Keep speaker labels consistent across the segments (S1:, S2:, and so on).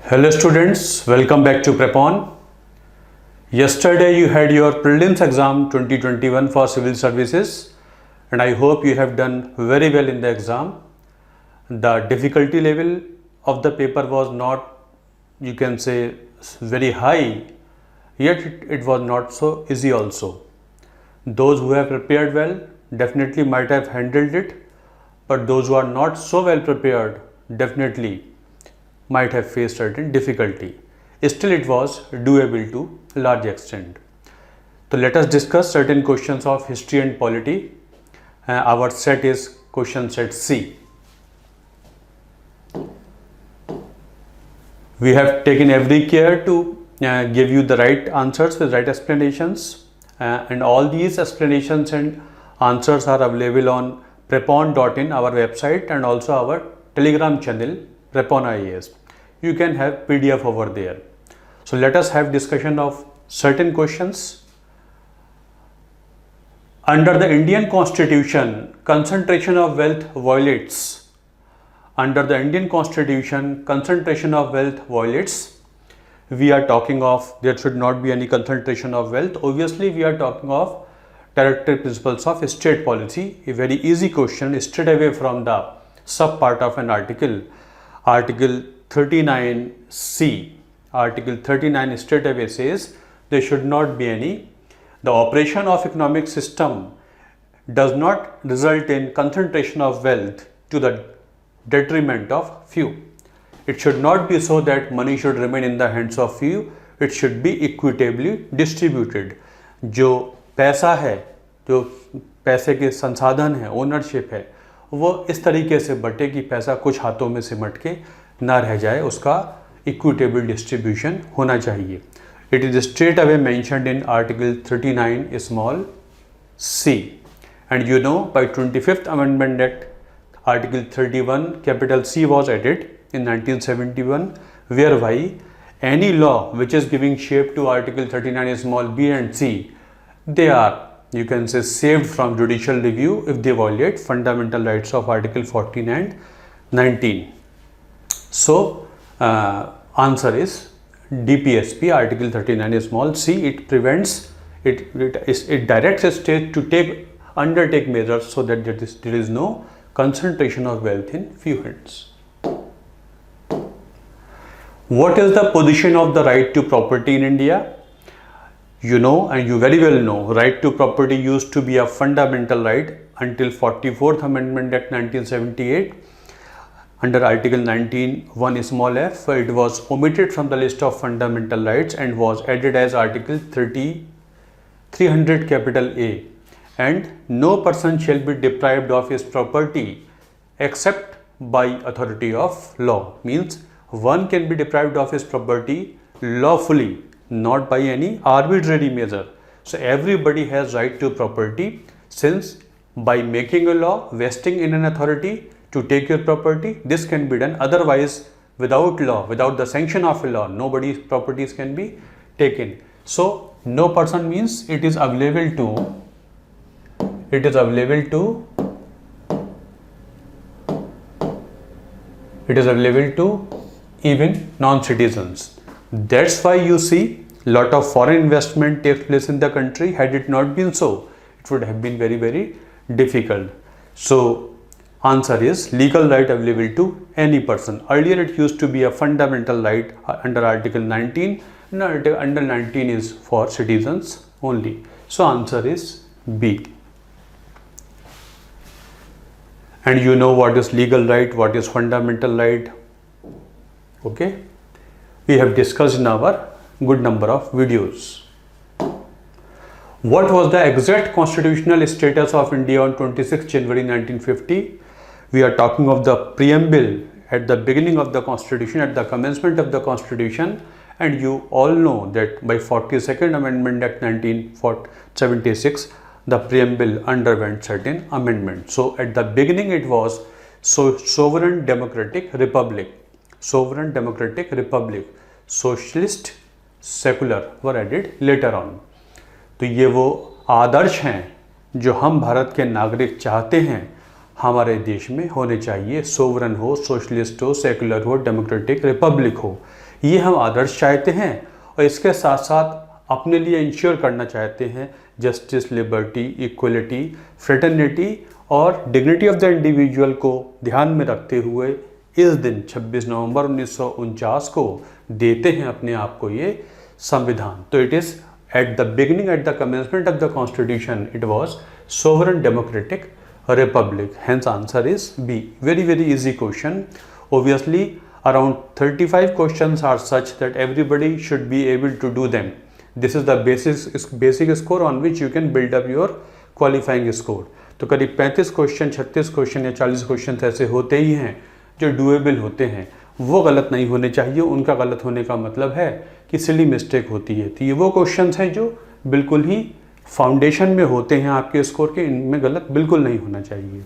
S1: Hello students, welcome back to Prepon. Yesterday you had your prelims exam 2021 for civil services and I hope you have done very well in the exam. The difficulty level of the paper was not, you can say, very high, yet it was not so easy also. Those who have prepared well definitely might have handled it, but those who are not so well prepared definitely might have faced certain difficulty. Still it was doable to a large extent. So let us discuss certain questions of history and polity. Our set is question set C. We have taken every care to give you the right answers with right explanations, and all these explanations and answers are available on prepon.in, our website, and also our Telegram channel Prepon IAS. You can have PDF over there. So let us have discussion of certain questions. Under the Indian Constitution, concentration of wealth violates. Under the Indian Constitution, concentration of wealth violates. We are talking of there should not be any concentration of wealth. Obviously, we are talking of directive principles of state policy. A very easy question straight away from the sub part of an article. Article 39C. Article 39 straight away says there should not be any. The operation of economic system does not result in concentration of wealth to the detriment of few. It should not be so that money should remain in the hands of few. It should be equitably distributed. जो पैसा है, जो पैसे के संसाधन है, ownership है, वो इस तरीके से बटे कि पैसा कुछ हाथों में सिमट के ना रह जाए, उसका इक्विटेबल डिस्ट्रीब्यूशन होना चाहिए. It is straight away mentioned in Article 39 small c. And you know, by 25th Amendment Act, Article 31 capital C was added in 1971, whereby any law which is giving shape to Article 39 small b and c, they are, you can say, saved from judicial review if they violate fundamental rights of Article 14 and 19. So, answer is DPSP, Article 39 small c. It prevents, it directs state to undertake measures so that there is no concentration of wealth in few hands. What is the position of the right to property in India? You know, and you very well know, right to property used to be a fundamental right until 44th Amendment Act 1978. Under Article 19(1) small f, it was omitted from the list of fundamental rights and was added as Article 300 capital A. And no person shall be deprived of his property except by authority of law. Means one can be deprived of his property lawfully, not by any arbitrary measure. So everybody has right to property, since by making a law, vesting in an authority to take your property, this can be done. Otherwise, without law, without the sanction of a law, nobody's properties can be taken. So no person means it is available to even non-citizens. That's why you see lot of foreign investment takes place in the country. Had it not been so, it would have been very, very difficult. So answer is legal right available to any person. Earlier it used to be a fundamental right under Article 19. Now under 19 is for citizens only. So answer is B. And you know what is legal right, what is fundamental right. Okay. We have discussed in our good number of videos. What was the exact constitutional status of India on 26 January 1950? We are talking of the preamble at the beginning of the constitution, at the commencement of the constitution, and you all know that by 42nd Amendment Act 1976, the preamble underwent certain amendments. So at the beginning it was sovereign democratic republic. Sovereign democratic republic. Socialist secular were added later on. तो ये वो आदर्श हैं जो हम भारत के नागरिक चाहते हैं हमारे देश में होने चाहिए. सोवरन हो, सोशलिस्ट हो, सेकुलर हो, डेमोक्रेटिक रिपब्लिक हो, ये हम आदर्श चाहते हैं और इसके साथ साथ अपने लिए इंश्योर करना चाहते हैं जस्टिस, लिबर्टी, इक्वलिटी, फ्रेटर्निटी और डिग्निटी ऑफ द इंडिविजुअल को ध्यान में रखते हुए इस दिन 26 नवंबर 1949 को देते हैं अपने आप को ये संविधान। तो it is at the beginning, at the commencement of the constitution, it was sovereign democratic republic. Hence answer is B. Very easy question. Obviously around 35 questions are such that everybody should be able to do them. This is the basic score on which you can build up your qualifying score. तो करीब 35 question, 36 question या 40 question ऐसे होते ही हैं जो doable होते हैं, वो गलत नहीं होने चाहिए। उनका गलत होने का मतलब है कि सिली मिस्टेक होती है। तो ये वो क्वेश्चंस हैं जो बिल्कुल ही फाउंडेशन में होते हैं आपके स्कोर के, इनमें गलत बिल्कुल नहीं होना चाहिए।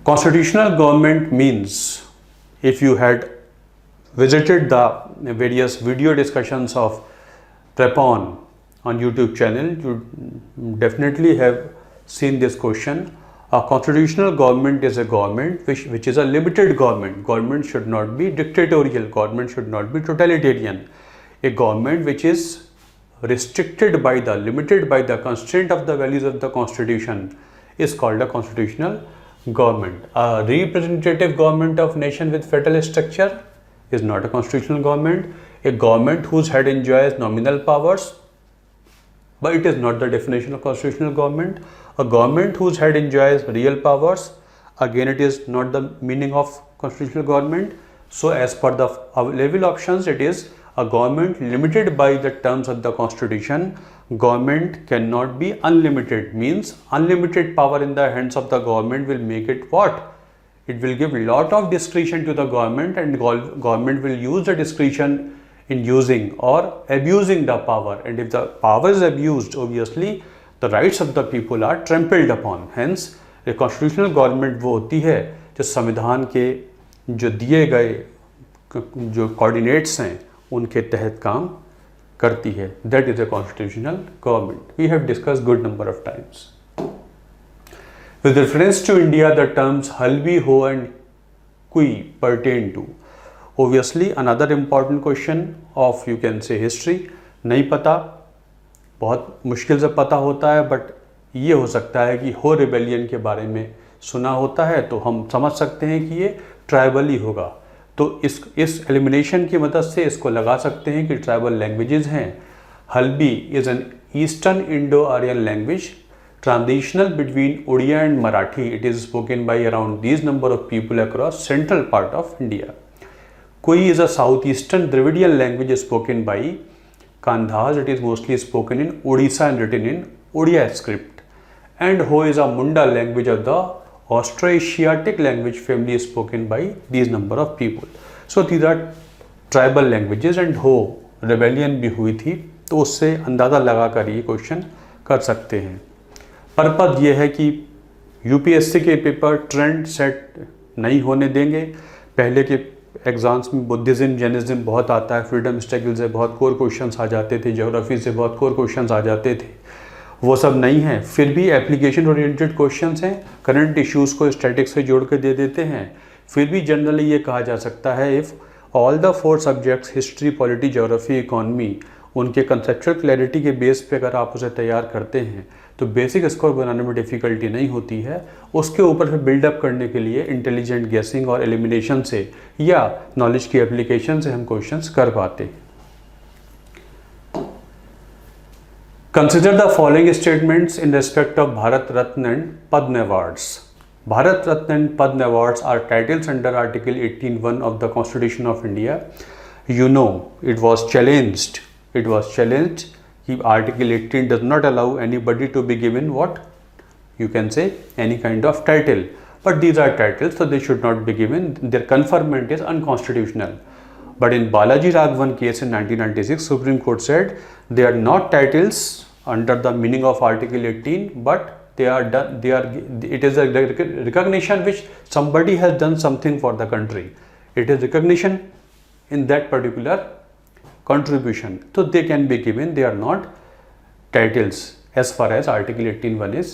S1: Constitutional government means, if you had visited the various video discussions of Prepon on YouTube channel, you definitely have seen this question. A constitutional government is a government which is a limited government. Government should not be dictatorial. Government should not be totalitarian. A government which is restricted by the, limited by the constraint of the values of the constitution is called a constitutional government. A representative government of nation with federal structure is not a constitutional government. A government whose head enjoys nominal powers, but it is not the definition of constitutional government. A government whose head enjoys real powers, again it is not the meaning of constitutional government. So as per the available options, it is a government limited by the terms of the constitution. Government cannot be unlimited, means unlimited power in the hands of the government will make it what? It will give lot of discretion to the government, and government will use the discretion in using or abusing the power. And if the power is abused, obviously the rights of the people are trampled upon. Hence a constitutional government वो होती है जो संविधान के जो दिए गए जो कोऑर्डिनेट्स हैं उनके तहत काम करती है. That is a constitutional government. We have discussed good number of times. With reference to India, the terms halbi, ho and kui pertain to. Obviously, another important question of, you can say, history. नहीं पता, बहुत मुश्किल से पता होता है, but ये हो सकता है कि हो रिबेलियन के बारे में सुना होता है तो हम समझ सकते हैं कि ये ट्राइबल ही होगा. तो इस एलिमिनेशन की मदद से इसको लगा सकते हैं कि ट्राइबल लैंग्वेजेस हैं. Halbi is an eastern Indo Aryan language transitional between Odia and Marathi. It is spoken by around these number of people across central part of India. Koi is a southeastern Dravidian language spoken by Kandhas. It is mostly spoken in Odisha and written in Odia script. And Ho is a Munda language of the Austroasiatic language family spoken by these number of people. So these are tribal languages. And Ho rebellion भी हुई थी, तो उससे अंदाज़ा लगा कर ये question कर सकते हैं. पर्पज़ ये है कि यूपीएससी के पेपर ट्रेंड सेट नहीं होने देंगे. पहले के एग्ज़ाम्स में बुद्धिज़्म, जैनिज़्म बहुत आता है, फ्रीडम स्ट्रगल से बहुत कोर क्वेश्चंस आ जाते थे, ज्योग्राफी से बहुत कोर क्वेश्चंस आ जाते थे, वो सब नहीं है. फिर भी एप्लीकेशन ओरिएंटेड क्वेश्चंस हैं, करंट इश्यूज़ को स्टैटिक्स से जोड़ के दे देते हैं. फिर भी जनरली ये कहा जा सकता है if all the 4 subjects history, polity, geography, economy उनके कंसेप्चुअल क्लैरिटी के बेस पे अगर आप उसे तैयार करते हैं तो बेसिक स्कोर बनाने में डिफ़िकल्टी नहीं होती है. उसके ऊपर फिर बिल्डअप करने के लिए इंटेलिजेंट गेसिंग और एलिमिनेशन से या नॉलेज की एप्लीकेशन से हम क्वेश्चंस कर पाते हैं. Consider the following statements in respect of Bharat Ratna and Padma awards. Bharat Ratna and Padma awards are titles under article 18(1) of the Constitution of India. You know, it was challenged कि Article 18 does not allow anybody to be given what? You can say any kind of title. But these are titles, so they should not be given. Their conferment is unconstitutional. But in Balaji Raghavan case in 1996, Supreme Court said they are not titles under the meaning of Article 18, but it is a recognition which somebody has done something for the country. It is recognition in that particular contribution, so they can be given. They are not titles as far as Article 18(1) is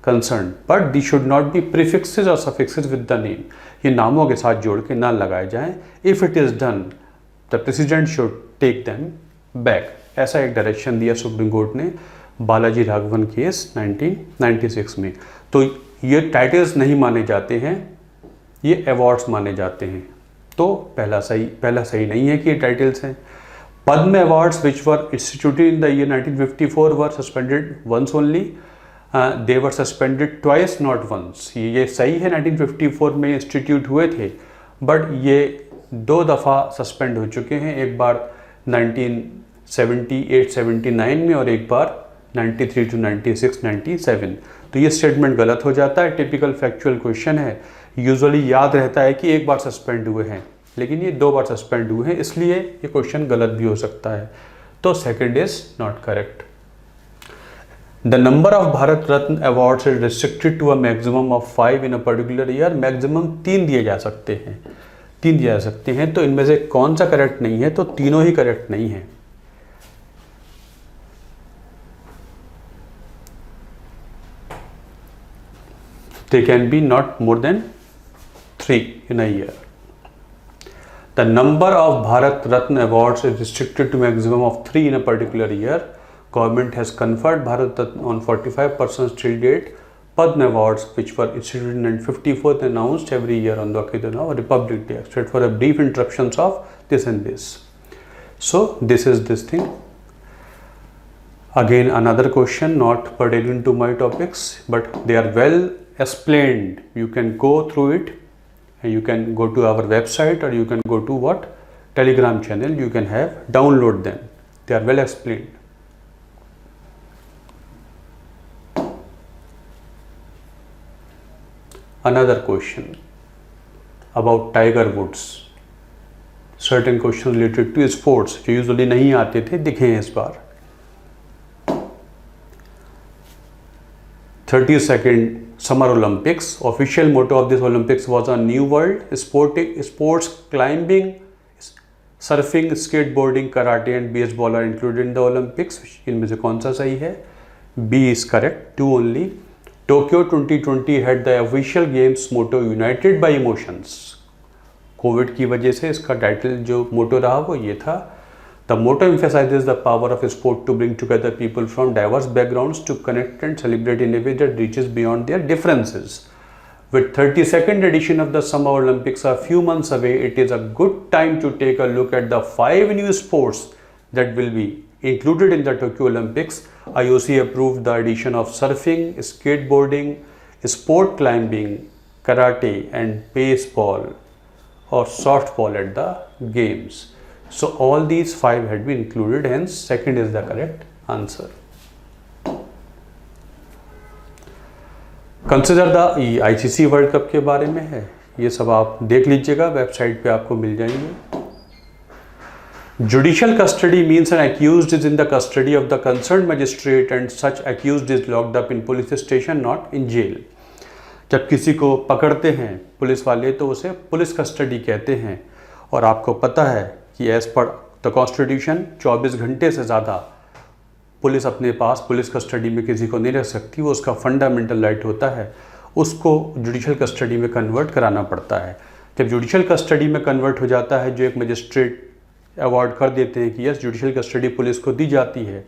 S1: concerned, but these should not be prefixes or suffixes with the name. ये नामों के साथ जोड़ के ना लगाए जाएं. If it is done, the president should take them back. ऐसा एक डायरेक्शन दिया सुप्रीम कोर्ट ने बालाजी राघवन केस 1996 में. तो ये टाइटल्स नहीं माने जाते हैं, ये अवार्ड्स माने जाते हैं. तो पहला सही नहीं है कि ये टाइटल्स हैं. Padma awards which were instituted in the year 1954 were suspended once only. They were suspended twice not once. ये सही है 1954 में इंस्टीट्यूट हुए थे, बट ये 2 दफ़ा सस्पेंड हो चुके हैं. एक बार 1978-79 में और एक बार 93 to 96-97. तो ये स्टेटमेंट गलत हो जाता है. टिपिकल फैक्चुअल क्वेश्चन है. यूजुअली याद रहता है कि एक बार सस्पेंड हुए हैं, लेकिन ये 2 बार सस्पेंड हुए हैं, इसलिए ये क्वेश्चन गलत भी हो सकता है. तो second is not correct. The number of Bharat Ratna awards is restricted to a maximum of 5 in a particular year. Maximum 3 दिए जा सकते हैं, 3 दिए जा सकते हैं. तो इनमें से कौन सा करेक्ट नहीं है? तो तीनों ही करेक्ट नहीं है. They can be not more than 3 in a year. The number of Bharat Ratna awards is restricted to maximum of 3 in a particular year. Government has conferred Bharat Ratna on 45 persons till date. Padma awards, which were instituted in 1954 and announced every year on the occasion of Republic Day, except for a brief interruptions of this and this. So this is this thing. Again another question not pertaining to my topics, but they are well explained. You can go through it and you can go to our website, or you can go to what Telegram channel. You can have download them. They are well explained. Another question about Tiger Woods. Certain questions related to sports जो usually नहीं आते थे, दिखे हैं इस बार. 32nd Summer Olympics. Official motto of this Olympics was a new world. Sports climbing, surfing, skateboarding, karate and baseball are included in the Olympics. इनमें से कौन सा सही है? B is correct. 2 only. Tokyo 2020 had the official games motto United by Emotions. Covid की वजह से इसका टाइटल जो मोटो रहा वो ये था. The motto emphasizes the power of sport to bring together people from diverse backgrounds to connect and celebrate in a way that reaches beyond their differences. With 32nd edition of the Summer Olympics a few months away, it is a good time to take a look at the 5 new sports that will be included in the Tokyo Olympics. IOC approved the addition of surfing, skateboarding, sport climbing, karate and baseball or softball at the games. So all these 5 had been included, hence second is the correct answer. Consider the ICC world cup के बारे में है, ये सब आप देख लीजिएगा, website पे आपको मिल जाएंगे. Judicial custody means an accused is in the custody of the concerned magistrate and such accused is locked up in police station, not in jail. जब किसी को पकड़ते हैं पुलिस वाले तो उसे पुलिस कस्टडी कहते हैं. और आपको पता है कि एज पर द कॉन्स्टिट्यूशन 24 घंटे से ज़्यादा पुलिस अपने पास पुलिस कस्टडी में किसी को नहीं रख सकती. वो उसका फंडामेंटल राइट होता है, उसको जुडिशल कस्टडी में कन्वर्ट कराना पड़ता है. जब जुडिशल कस्टडी में कन्वर्ट हो जाता है, जो एक मजिस्ट्रेट अवार्ड कर देते हैं कि यस जुडिशल कस्टडी पुलिस को दी जाती है,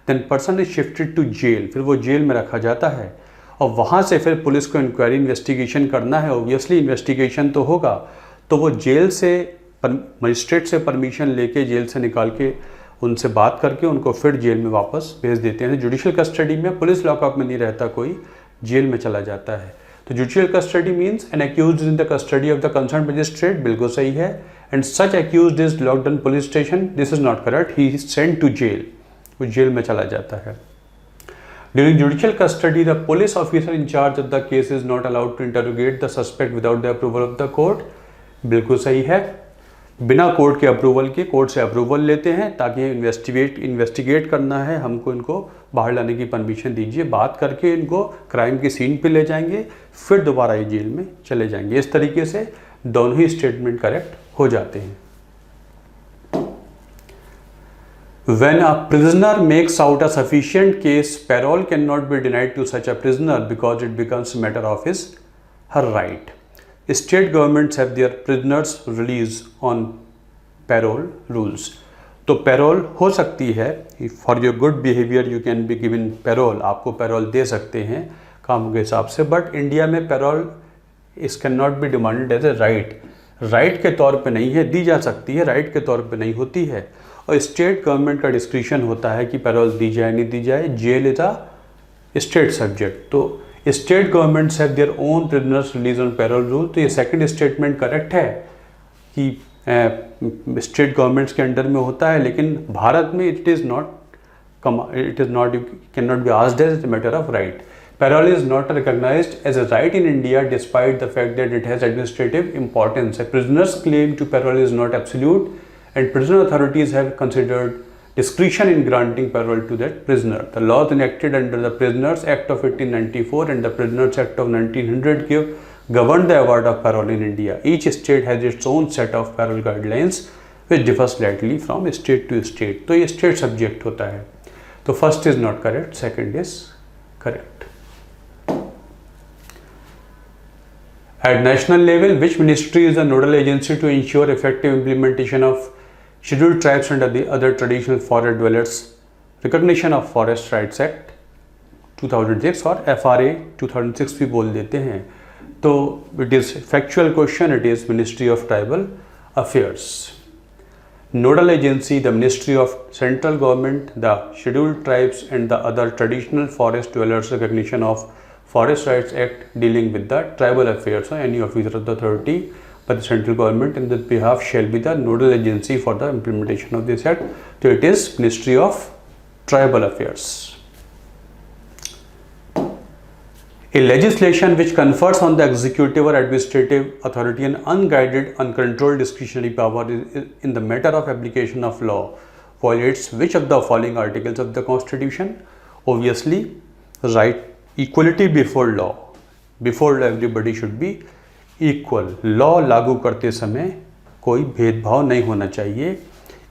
S1: then person is shifted to jail. फिर वो जेल में रखा जाता है और वहाँ से फिर पुलिस को इंक्वायरी इन्वेस्टिगेशन करना है. ओबियसली इन्वेस्टिगेशन तो होगा, तो वो जेल से मजिस्ट्रेट से परमिशन लेके जेल से निकाल के उनसे बात करके उनको फिर जेल में वापस भेज देते हैं. जुडिशल कस्टडी में पुलिस लॉकअप में नहीं रहता, कोई जेल में चला जाता है. तो judicial custody means an accused in the custody of the concern magistrate, बिल्कुल सही है. And such accused is locked in police station, this is not correct. He is sent to jail, वो जेल में चला जाता है. During judicial custody the police officer in charge of the case is not allowed to interrogate the suspect without the approval of the court, बिल्कुल सही है. बिना court के अप्रूवल के कोर्ट से अप्रूवल लेते हैं ताकि इन्वेस्टिगेट करना है हमको, इनको बाहर लाने की परमिशन दीजिए. बात करके इनको क्राइम की सीन पे ले जाएंगे, फिर दोबारा ये जेल में चले जाएंगे. इस तरीके से दोनों ही स्टेटमेंट करेक्ट हो जाते हैं. When a prisoner makes out a sufficient case, parole cannot be denied to such a prisoner because it becomes a matter of her right. State governments have their prisoners release on parole rules. तो parole हो सकती है, for your good behaviour you can be given parole, आपको parole दे सकते हैं काम के हिसाब से, बट इंडिया में parole is can not be demanded as a right, right के तौर पे नहीं है, दी जा सकती है, राइट के तौर पे नहीं होती है, और स्टेट गवर्नमेंट का डिस्क्रिशन होता है कि पैरोल दी जाए नहीं दी जाए, jail is a state subject. तो state governments have their own prisoners release on parole rule. तो ये सेकंड स्टेटमेंट करेक्ट है कि स्टेट गवर्नमेंट्स के अंडर में होता है, लेकिन भारत में it is not, you can not be asked as a matter of right. Parole is not recognized as a right in India despite the fact that it has administrative importance. A prisoner's claim to parole is not absolute, and prison authorities have considered discretion in granting parole to that prisoner. The laws enacted under the Prisoners Act of 1894 and the Prisoners Act of 1900 govern the award of parole in India. Each state has its own set of parole guidelines which differ slightly from state to state. तो ये state subject होता है। तो first is not correct, second is correct. At national level, which ministry is the nodal agency to ensure effective implementation of scheduled tribes and the other traditional forest dwellers recognition of Forest Rights Act 2006 और FRA 2006 भी बोल देते हैं। तो it is factual question, it is Ministry of Tribal Affairs. Nodal agency, the Ministry of Central Government, the Scheduled Tribes and the other traditional forest dwellers recognition of Forest Rights Act dealing with the tribal affairs. So any officer of the authority by the central government in this behalf shall be the nodal agency for the implementation of this act. So it is Ministry of Tribal Affairs. A legislation which confers on the executive or administrative authority an unguided, uncontrolled discretionary power in the matter of application of law violates which of the following articles of the Constitution? Obviously, right. Equality before law, before law everybody should be equal. Law लागू करते समय कोई भेदभाव नहीं होना चाहिए।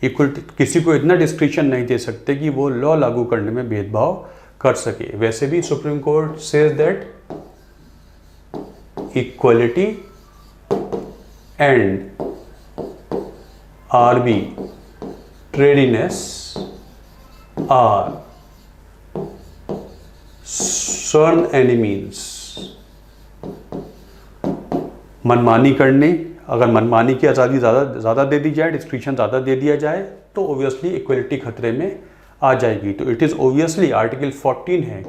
S1: Equality, किसी को इतना डिस्क्रिप्शन नहीं दे सकते कि वो लॉ लागू करने में भेदभाव कर सके। वैसे भी Supreme Court says that equality and arbitrariness are sworn enemies. मनमानी करने, अगर मनमानी की आज़ादी ज़्यादा दे दी जाए, डिस्क्रिप्शन ज़्यादा दे दिया जाए, तो ओबियसली इक्वलिटी खतरे में आ जाएगी। तो इट इज़ ओबियसली आर्टिकल 14 है,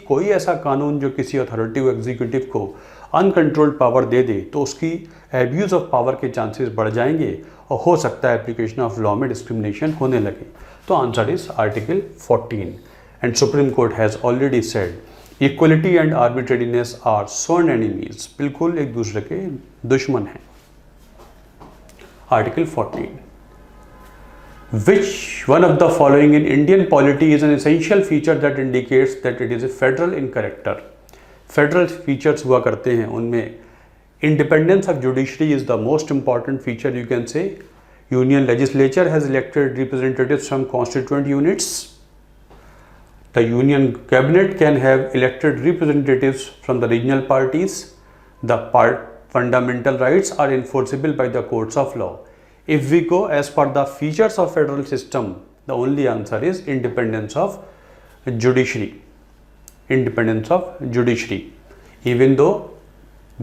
S1: कोई ऐसा कानून जो किसी अथॉरिटी को, एग्जीक्यूटिव को अनकंट्रोल्ड पावर दे दे तो उसकी एब्यूज़ ऑफ पावर के चांसेस बढ़ जाएंगे और हो सकता है एप्लीकेशन ऑफ लॉ में डिस्क्रिमिनेशन होने लगे। तो answer is article 14 and Supreme Court has already said equality and arbitrariness are sworn enemies, बिल्कुल एक दूसरे के दुश्मन हैं। Article 14, which one of the following in Indian polity is an essential feature that indicates that it is a federal in character? Federal features हुआ करते हैं, उनमें independence of judiciary is the most important feature. You can say union legislature has elected representatives from constituent units. The Union Cabinet can have elected representatives from the regional parties. The fundamental rights are enforceable by the courts of law. If we go as per the features of federal system, the only answer is independence of judiciary. Independence of judiciary. Even though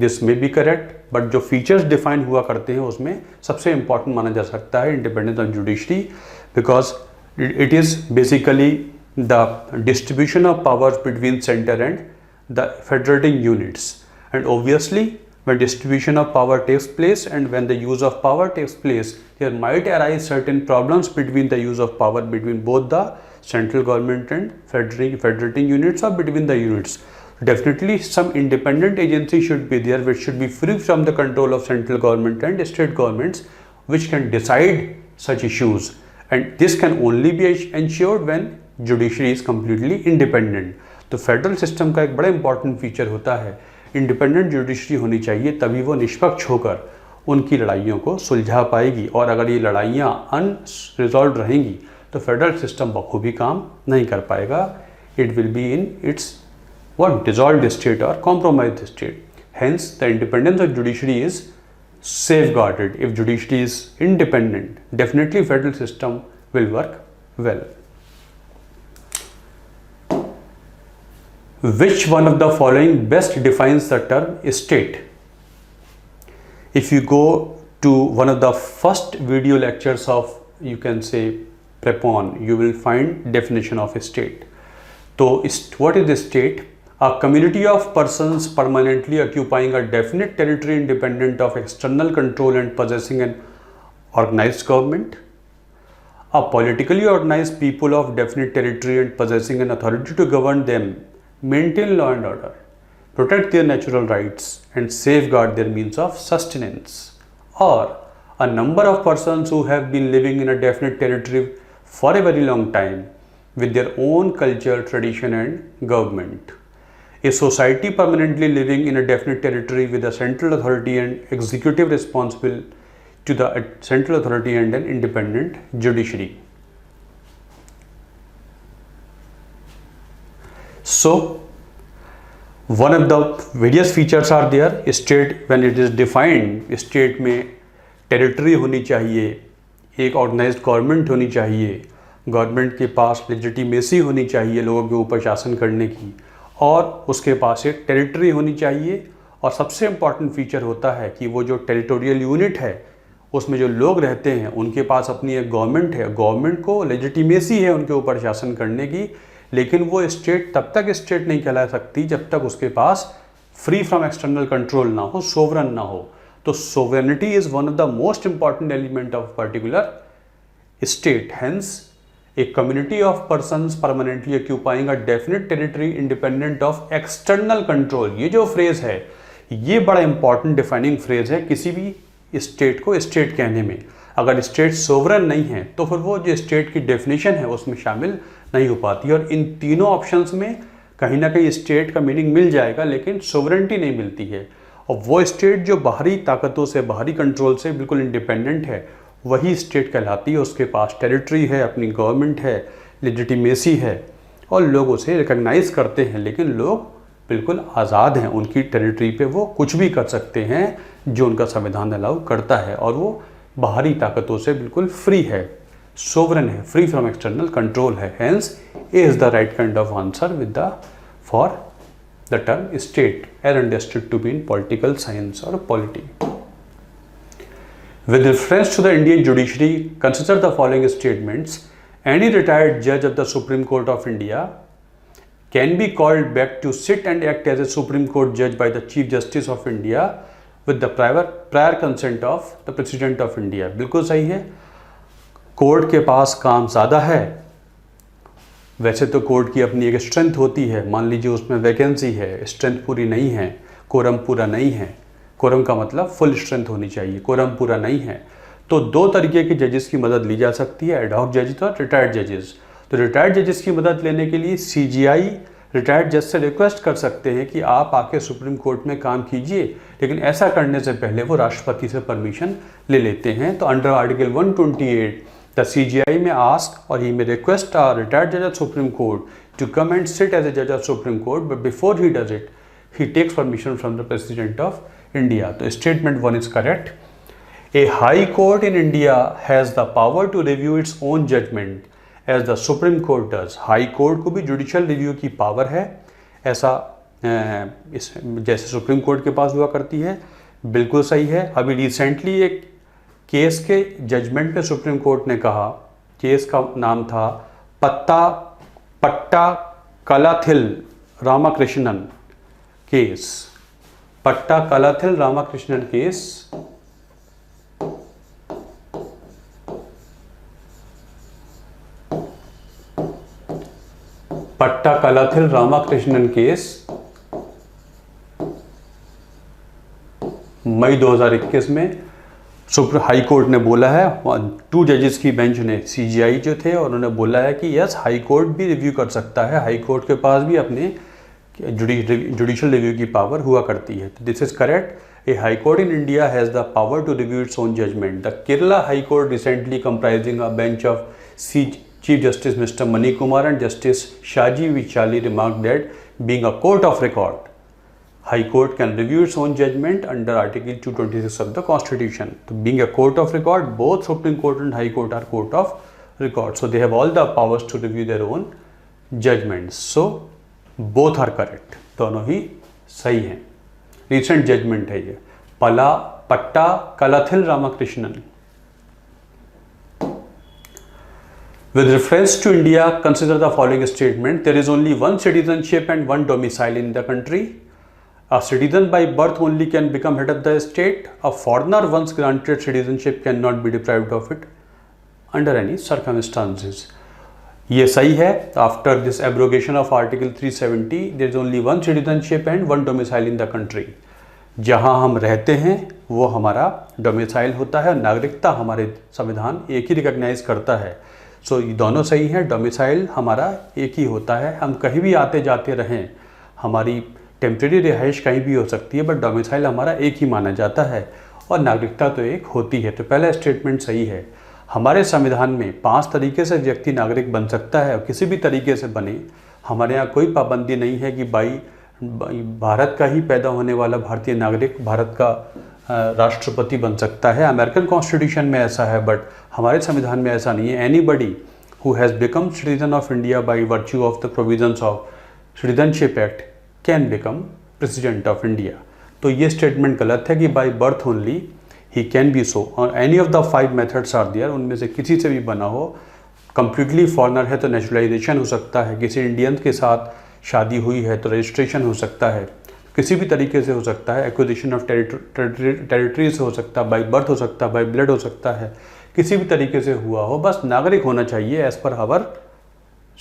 S1: this may be correct, but जो features define हुआ करते हैं उसमें सबसे important माना जा सकता है independence of judiciary, because it is basically the distribution of powers between center and the federating units. And obviously when distribution of power takes place and when the use of power takes place, there might arise certain problems between the use of power between both the central government and federating units or between the units. Definitely some independent agency should be there which should be free from the control of central government and state governments, which can decide such issues, and this can only be ensured when judiciary is completely independent. तो federal system का एक बड़ा important feature होता है independent judiciary होनी चाहिए, तभी वो निष्पक्ष होकर उनकी लड़ाइयों को सुलझा पाएगी। और अगर ये लड़ाइयाँ अनरिजॉल्व रहेंगी तो फेडरल सिस्टम बखूबी काम नहीं कर पाएगा. It will be in its what dissolved state or compromised state. Hence, the independence of judiciary is safeguarded. If judiciary is independent, definitely federal system will work well. Which one of the following best defines the term state? If you go to one of the first video lectures of, you can say, prep on, you will find definition of state. So, what is the state? A community of persons permanently occupying a definite territory independent of external control and possessing an organized government. A politically organized people of definite territory and possessing an authority to govern them, maintain law and order, protect their natural rights and safeguard their means of sustenance. Or a number of persons who have been living in a definite territory for a very long time with their own culture, tradition and government. A society permanently living in a definite territory with a central authority and executive responsible to the central authority and an independent judiciary. So, one of the various features are there. State, when it is defined, state में territory होनी चाहिए, एक organized government होनी चाहिए, government के पास legitimacy होनी चाहिए लोगों के ऊपर शासन करने की, और उसके पास एक टेरिटरी होनी चाहिए. और सबसे इम्पॉर्टेंट फीचर होता है कि वो जो टेरिटोरियल यूनिट है उसमें जो लोग रहते हैं उनके पास अपनी एक गवर्नमेंट है, गवर्नमेंट को लेजिटिमेसी है उनके ऊपर शासन करने की, लेकिन वो स्टेट तब तक स्टेट नहीं कहला सकती जब तक उसके पास फ्री फ्रॉम एक्सटर्नल कंट्रोल ना हो, सोवरन ना हो. तो sovereignty is one of the most important element of particular state. Hence a community of persons permanently occupying a definite territory independent of external control. ये जो फ्रेज है ये बड़ा इंपॉर्टेंट डिफाइनिंग फ्रेज है किसी भी स्टेट को स्टेट कहने में. अगर स्टेट सोवरन नहीं है तो फिर वो जो स्टेट की डेफिनेशन है उसमें शामिल नहीं हो पाती. और इन तीनों ऑप्शंस में कहीं ना कहीं स्टेट का मीनिंग मिल जाएगा लेकिन सोवरेनिटी नहीं मिलती है. और वो स्टेट जो बाहरी ताकतों से, बाहरी कंट्रोल से बिल्कुल इंडिपेंडेंट है वही स्टेट कहलाती है. उसके पास टेरिटरी है, अपनी गवर्नमेंट है, लेजिटिमेसी है और लोग उसे रिकग्नाइज करते हैं, लेकिन लोग बिल्कुल आज़ाद हैं. उनकी टेरिटरी पे वो कुछ भी कर सकते हैं जो उनका संविधान अलाउ करता है और वो बाहरी ताकतों से बिल्कुल फ्री है, सोवरन है, फ्री फ्रॉम एक्सटर्नल कंट्रोल है. Hence A is the right kind of answer with the for the term state as understood to be in political science और polity. With reference to the Indian judiciary, consider the following statements. Any retired judge of the Supreme Court of India can be called back to sit and act as a Supreme Court judge by the Chief Justice of India with the prior consent of the President of India. बिल्कुल सही है. Court के पास काम ज़्यादा है. वैसे तो court की अपनी एक स्ट्रेंथ होती है, मान लीजिए उसमें वैकेंसी है, स्ट्रेंथ पूरी नहीं है, कोरम पूरा नहीं है. कोरम का मतलब फुल स्ट्रेंथ होनी चाहिए, कोरम पूरा नहीं है. तो दो तरीके के जजेस की मदद ली जा सकती है, एडहॉक जजेस और रिटायर्ड जजेस. तो रिटायर्ड जजेस की मदद लेने के लिए सीजीआई रिटायर्ड जज से रिक्वेस्ट कर सकते हैं कि आप आके सुप्रीम कोर्ट में काम कीजिए, लेकिन ऐसा करने से पहले वो राष्ट्रपति से परमिशन ले लेते हैं. तो अंडर आर्टिकल 128 द सीजीआई में आस्क और ही में रिक्वेस्ट अ रिटायर्ड जज of supreme court to come and sit as a जज of supreme court, but before he does it he takes permission from the president of India. तो statement 1 is correct. A high court in India has the power to review its own judgment as the Supreme Court does. High court को भी judicial review की power है, ऐसा जैसे supreme court के पास हुआ करती है. बिल्कुल सही है. अभी रिसेंटली एक केस के जजमेंट में सुप्रीम कोर्ट ने कहा, केस का नाम था पट्टा कलाथिल रामाकृष्णन केस. पट्टा कलाथिल रामाकृष्णन केस पट्टा कलाथिल रामाकृष्णन केस मई 2021 में सुप्रीम हाई कोर्ट ने बोला है, 2 जजेस की बेंच ने, सीजीआई जो थे, और उन्होंने बोला है कि यस हाई कोर्ट भी रिव्यू कर सकता है, हाई कोर्ट के पास भी अपने जुडिशियल रिव्यू की पावर हुआ करती है. तो this is correct. A High Court in India has the power to review its own judgment. The Kerala High Court recently comprising a bench of Chief Justice Mr. Mani Kumar and Justice Shaji Vichali remarked that being a court of record, High Court can review its own judgment under Article 226 of the Constitution. So being a court of record, both Supreme Court and High Court are court of record. So they have all the powers to review their own judgments. So both are correct. दोनों ही सही हैं. Recent judgment है ये. Palla Kalathil Ramakrishnan. With reference to India, consider the following statement. There is only one citizenship and one domicile in the country. A citizen by birth only can become head of the state. A foreigner once granted citizenship cannot be deprived of it under any circumstances. ये सही है. After this abrogation of Article 370, there is only one citizenship and one domicile in the country. जहाँ हम रहते हैं वो हमारा domicile होता है और नागरिकता हमारे संविधान एक ही रिकॉग्नाइज करता है. सो ये दोनों सही हैं. डोमिसाइल हमारा एक ही होता है. हम कहीं भी आते जाते रहें, हमारी टेम्प्रेरी रिहाइश कहीं भी हो सकती है, बट डोमिसाइल हमारा एक ही माना जाता है और नागरिकता तो एक होती है. तो पहला स्टेटमेंट सही है. हमारे संविधान में 5 तरीके से व्यक्ति नागरिक बन सकता है और किसी भी तरीके से बने. हमारे यहाँ कोई पाबंदी नहीं है कि भारत का ही पैदा होने वाला भारतीय नागरिक भारत का राष्ट्रपति बन सकता है. अमेरिकन कॉन्स्टिट्यूशन में ऐसा है, बट हमारे संविधान में ऐसा नहीं है. Anybody who has become citizen of India by virtue of the provisions of citizenship act can become president of India. तो ये स्टेटमेंट गलत है कि by birth only he can be so. और any of the 5 methods are there. उनमें से किसी से भी बना हो. कंप्लीटली फॉरेनर है तो नेचुरलाइजेशन हो सकता है. किसी इंडियन के साथ शादी हुई है तो रजिस्ट्रेशन हो सकता है. किसी भी तरीके से हो सकता है. एक्विजिशन ऑफ टेरिटरी से हो सकता है, बाय बर्थ हो सकता है, बाय ब्लड हो सकता है. किसी भी तरीके से हुआ हो, बस नागरिक होना चाहिए as per our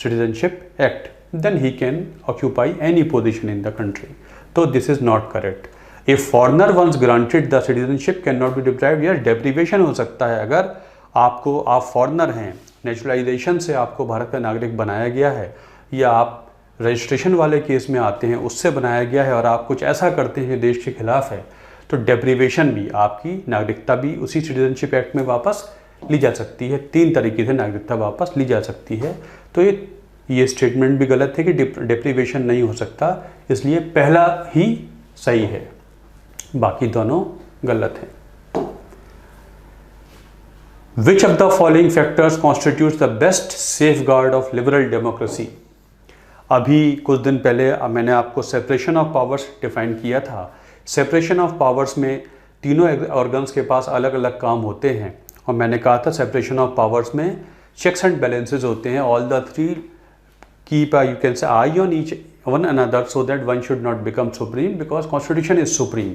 S1: citizenship act. Then he can occupy any position in the country. तो this is not correct. If foreigner once granted the citizenship can not be deprived. Yes, deprivation हो सकता है. अगर आप फॉरनर हैं, naturalisation से आपको भारत का नागरिक बनाया गया है, या आप रजिस्ट्रेशन वाले केस में आते हैं उससे बनाया गया है और आप कुछ ऐसा करते हैं देश के खिलाफ है, तो डेप्रीवेशन भी, आपकी नागरिकता भी उसी सिटीजनशिप एक्ट में वापस ली जा सकती है. 3 तरीके से नागरिकता वापस ली जा सकती है. तो ये स्टेटमेंट भी गलत है कि डेप्रीवेशन नहीं हो सकता. इसलिए पहला ही सही है, बाकी दोनों गलत हैं. Which of the following factors constitutes the best safeguard of liberal democracy? अभी कुछ दिन पहले मैंने आपको सेपरेशन ऑफ पावर्स डिफाइन किया था. सेपरेशन ऑफ पावर्स में तीनों ऑर्गन्स के पास अलग अलग काम होते हैं और मैंने कहा था सेपरेशन ऑफ पावर्स में चेक्स एंड बैलेंसेस होते हैं. All the 3 keep you can say I on each one another so that one should not become supreme, because constitution is supreme.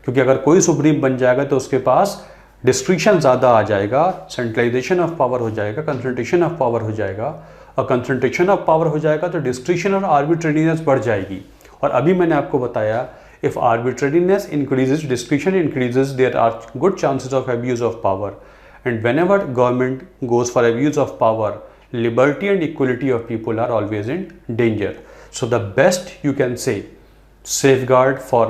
S1: क्योंकि अगर कोई सुप्रीम बन जाएगा तो उसके पास डिस्क्रिप्शन ज़्यादा आ जाएगा, सेंट्रलाइजेशन ऑफ पावर हो जाएगा, कंसंट्रेशन ऑफ पावर हो जाएगा. और कंसंट्रेशन ऑफ पावर हो जाएगा तो डिस्क्रिप्शन और आर्बिट्रेरीनेस बढ़ जाएगी. और अभी मैंने आपको बताया, if arbitrariness increases, description increases, there are good chances of abuse of power. And whenever government goes for abuse of power, liberty and equality of people are always in danger. So the best you can say safeguard for,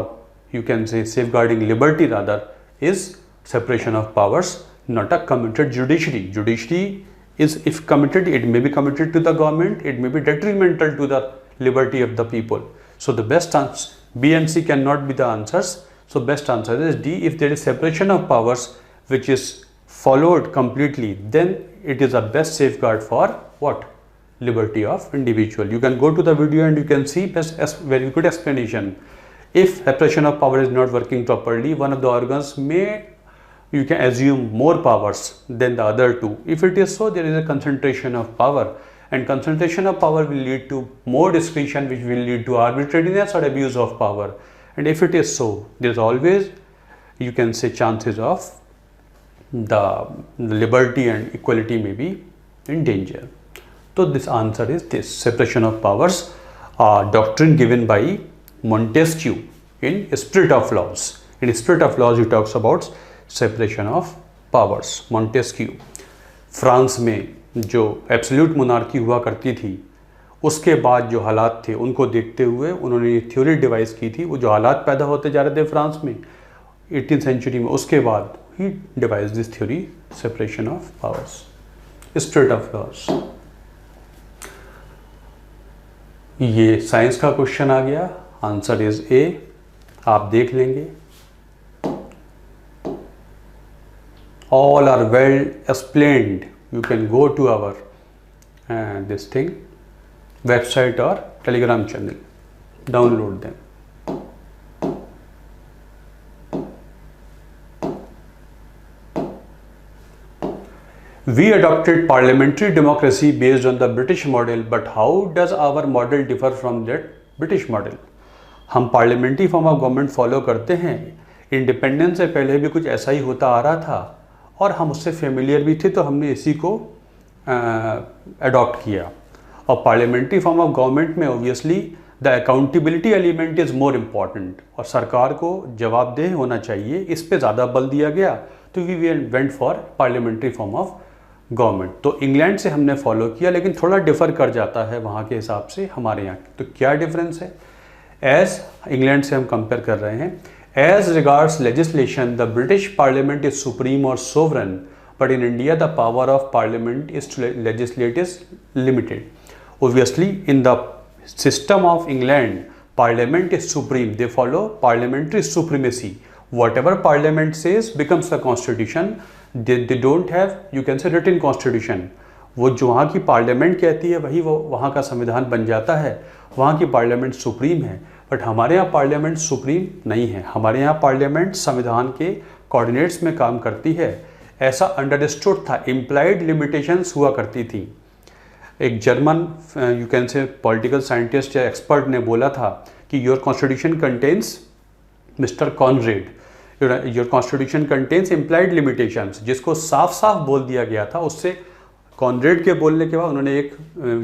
S1: you can say safeguarding liberty rather, is separation of powers, not a committed judiciary. Judiciary is, if committed, it may be committed to the government, it may be detrimental to the liberty of the people. So the best answer, B and C cannot be the answers. So best answer is D. If there is separation of powers which is followed completely, then it is a best safeguard for what? Liberty of individual. You can go to the video and you can see very good explanation. If separation of power is not working properly, one of the organs may, you can assume, more powers than the other two. If it is so, there is a concentration of power, and concentration of power will lead to more discretion, which will lead to arbitrariness or abuse of power. And if it is so, there is always, you can say, chances of the liberty and equality may be in danger. So this answer is this, separation of powers, doctrine given by Montesquieu in Spirit of Laws. In Spirit of Laws, he talks about separation of powers. Montesquieu. France में जो absolute monarchy हुआ करती थी, उसके बाद जो हालात थे उनको देखते हुए उन्होंने ये थ्योरी डिवाइस की थी. वो जो हालात पैदा होते जा रहे थे फ्रांस में 18th सेंचुरी में, उसके बाद he devise this theory, separation of powers, spirit of laws. ये साइंस का क्वेश्चन आ गया, आंसर इज ए। आप देख लेंगे, all are well explained. You can go to our this thing website or telegram channel, download them. We adopted parliamentary democracy based on the British model, but how does our model differ from that British model? हम parliamentary form of government follow करते हैं, independence से पहले भी कुछ ऐसा ही होता आ रहा था और हम उससे फेमिलियर भी थे, तो हमने इसी को अडॉप्ट किया। और पार्लियामेंट्री फॉर्म ऑफ गवर्नमेंट में obviously the accountability element is more important, और सरकार को जवाबदेह होना चाहिए, इस पे ज़्यादा बल दिया गया, तो we went for parliamentary form of government. तो इंग्लैंड से हमने फॉलो किया, लेकिन थोड़ा डिफर कर जाता है वहाँ के हिसाब से हमारे यहाँ। तो क्या डिफरेंस है? एज इंग्लैंड से हम कंपेयर कर रहे हैं, as regards legislation the British parliament is supreme और sovereign, but in India the power of parliament is to legislate is limited. Obviously in the system of England, parliament is supreme. They follow parliamentary supremacy. Whatever parliament says becomes the constitution. They don't have, you can say, written constitution. वो जो वहाँ की parliament कहती है वही वो वहाँ का संविधान बन जाता है। वहाँ की पार्लियामेंट सुप्रीम है, बट हमारे यहाँ पार्लियामेंट सुप्रीम नहीं है। हमारे यहाँ पार्लियामेंट संविधान के कोऑर्डिनेट्स में काम करती है। ऐसा अंडरस्टूड था, इम्प्लाइड लिमिटेशंस हुआ करती थी। एक German you can say political scientist या एक्सपर्ट ने बोला था कि your constitution contains, mister Conrad, your constitution contains implied limitations, जिसको साफ साफ बोल दिया गया था। उससे कॉनरेड के बोलने के बाद उन्होंने एक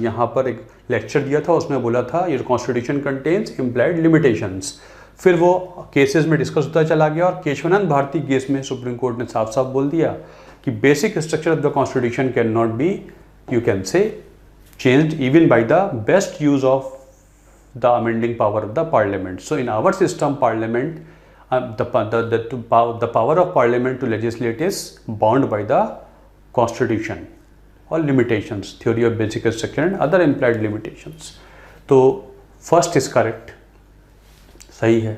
S1: यहाँ पर एक लेक्चर दिया था, उसमें बोला था your constitution contains implied limitations. फिर वो केसेस में डिस्कस होता चला गया और केशवानंद भारती केस में सुप्रीम कोर्ट ने साफ साफ बोल दिया कि basic structure of the constitution can not B, you can say, changed even by the best use of the amending power of the parliament. So in our system, parliament, the power of parliament to legislate is bound by the constitution or limitations, theory of basic structure and other implied limitations. तो first is correct, सही है।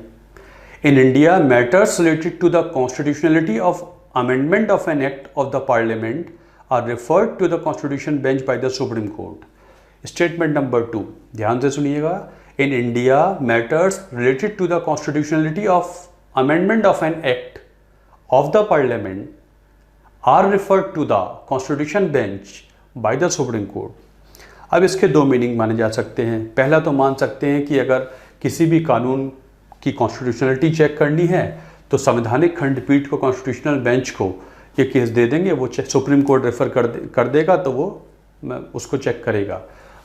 S1: In India, matters related to the constitutionality of amendment of an act of the parliament are referred to the constitution bench by the Supreme Court. Statement number 2, ध्यान से सुनिएगा। In India, matters related to the constitutionality of amendment of an act of the parliament are referred to the constitution bench by the Supreme Court. अब इसके दो meaning माने जा सकते हैं। पहला तो मान सकते हैं कि अगर किसी भी कानून की कॉन्स्टिट्यूशनलिटी चेक करनी है तो संवैधानिक खंडपीठ को, कॉन्स्टिट्यूशनल बेंच को ये केस दे देंगे, वो सुप्रीम कोर्ट रेफर कर देगा तो वो उसको चेक करेगा।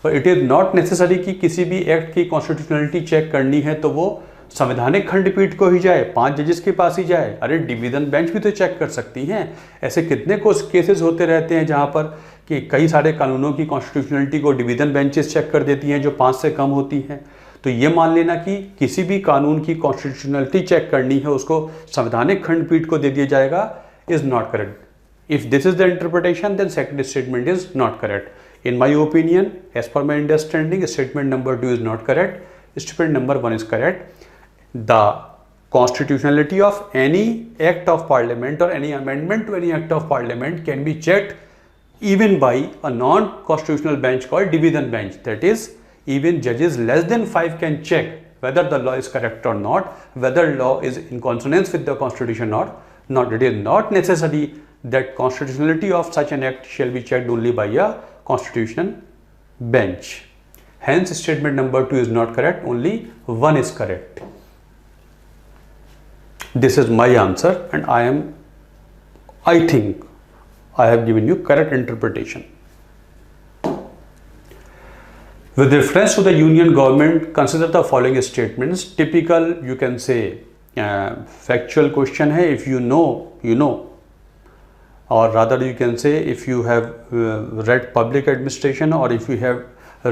S1: पर इट इज़ नॉट नेसेसरी कि किसी भी एक्ट की कॉन्स्टिट्यूशनलिटी चेक करनी है तो वो संवैधानिक खंडपीठ को ही जाए, 5 जजेस के पास ही जाए। अरे डिवीजन बेंच भी तो चेक कर सकती हैं। ऐसे कितने केसेस होते रहते हैं जहाँ पर कि कई सारे कानूनों की कॉन्स्टिट्यूशनलिटी को डिवीजन बेंचेस चेक कर देती हैं जो 5 से कम होती हैं। तो ये मान लेना कि किसी भी कानून की कॉन्स्टिट्यूशनलिटी चेक करनी है उसको संवैधानिक खंडपीठ को दे दिया जाएगा is not correct. If this is the interpretation, then second statement is not correct. In my opinion, as per my understanding, statement number 2 is not correct. Statement number 1 is correct. The constitutionality of any act of parliament or any amendment to any act of parliament can be checked even by a non-constitutional bench called division bench. That is, even judges less than 5 can check whether the law is correct or not, whether law is in consonance with the constitution or not. It is not necessary that constitutionality of such an act shall be checked only by a constitutional bench. Hence, statement number 2 is not correct, only 1 is correct. This is my answer and I think I have given you correct interpretation. With reference to the union government, consider the following statements. Typical, you can say, factual question है. If you know, you know, or rather you can say if you have read public administration or if you have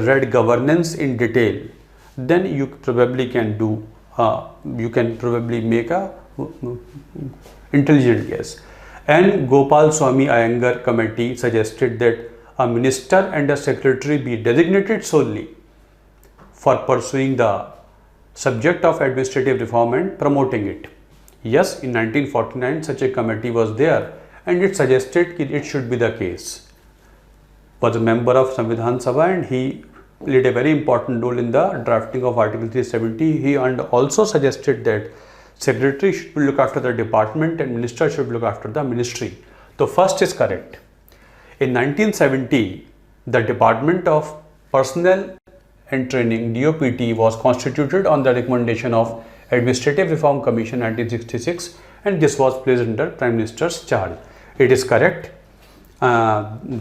S1: read governance in detail, then you probably can do, you can probably make a intelligent guess. And Gopal Swami Iyengar committee suggested that a minister and a secretary be designated solely for pursuing the subject of administrative reform and promoting it. Yes, in 1949 such a committee was there and it suggested that it should be the case. Was a member of Samvidhan Sabha and he played a very important role in the drafting of Article 370. He and also suggested that secretary should look after the department and minister should look after the ministry. So first is correct. In 1970, the Department of Personnel and Training DOPT was constituted on the recommendation of Administrative Reform Commission 1966 and this was placed under Prime Minister's charge. It is correct.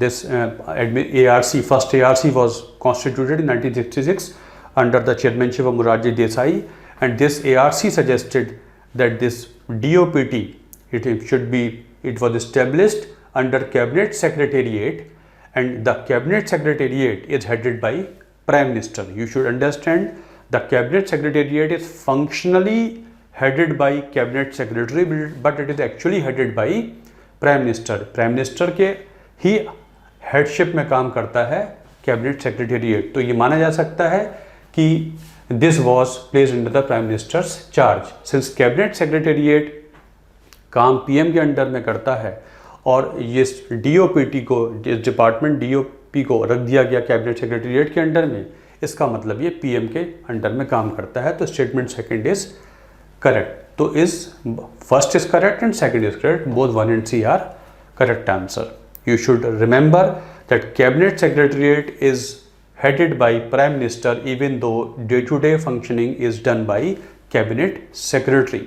S1: This ARC, first ARC was constituted in 1966 under the chairmanship of Morarji Desai, and this ARC suggested that this DOPT, it was established under Cabinet Secretariat, and the Cabinet Secretariat is headed by Prime Minister. You should understand the Cabinet Secretariat is functionally headed by Cabinet Secretary, but it is actually headed by Prime Minister. Prime Minister के ही headship में काम करता है cabinet secretariat. तो ये माना जा सकता है कि this was placed under the prime ministers charge. Since cabinet secretariat काम पीएम के अंडर में करता है और ये डीओपीटी को, इस डिपार्टमेंट डीओपी को रख दिया गया कैबिनेट सेक्रेटेरिएट के अंडर में, इसका मतलब ये पीएम के अंडर में काम करता है. तो स्टेटमेंट सेकंड इज करेक्ट. तो इस first is correct and second is correct. Both 1 and 3 are correct answer. You should remember that Cabinet Secretariat is headed by Prime Minister even though day-to-day functioning is done by Cabinet Secretary.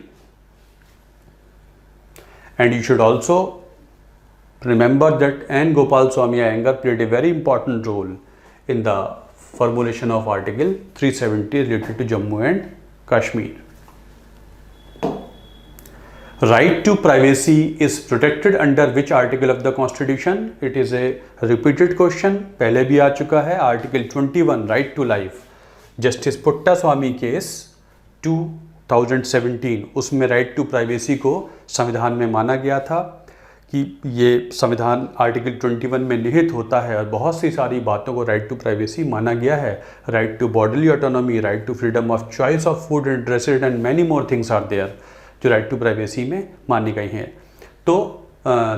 S1: And you should also remember that N. Gopal Swamy Iyengar played a very important role in the formulation of Article 370 related to Jammu and Kashmir. Right to privacy is protected under which article of the Constitution? It is a repeated question. पहले भी आ चुका है. Article 21 Right to Life. Justice Putta Swamy case 2017, उसमें right to privacy को संविधान में माना गया था कि ये संविधान आर्टिकल 21 में निहित होता है और बहुत सी सारी बातों को राइट टू प्राइवेसी माना गया है. Right to bodily autonomy, right to freedom of choice of food and dresses and many more things are there जो राइट टू प्राइवेसी में मानी गई हैं. तो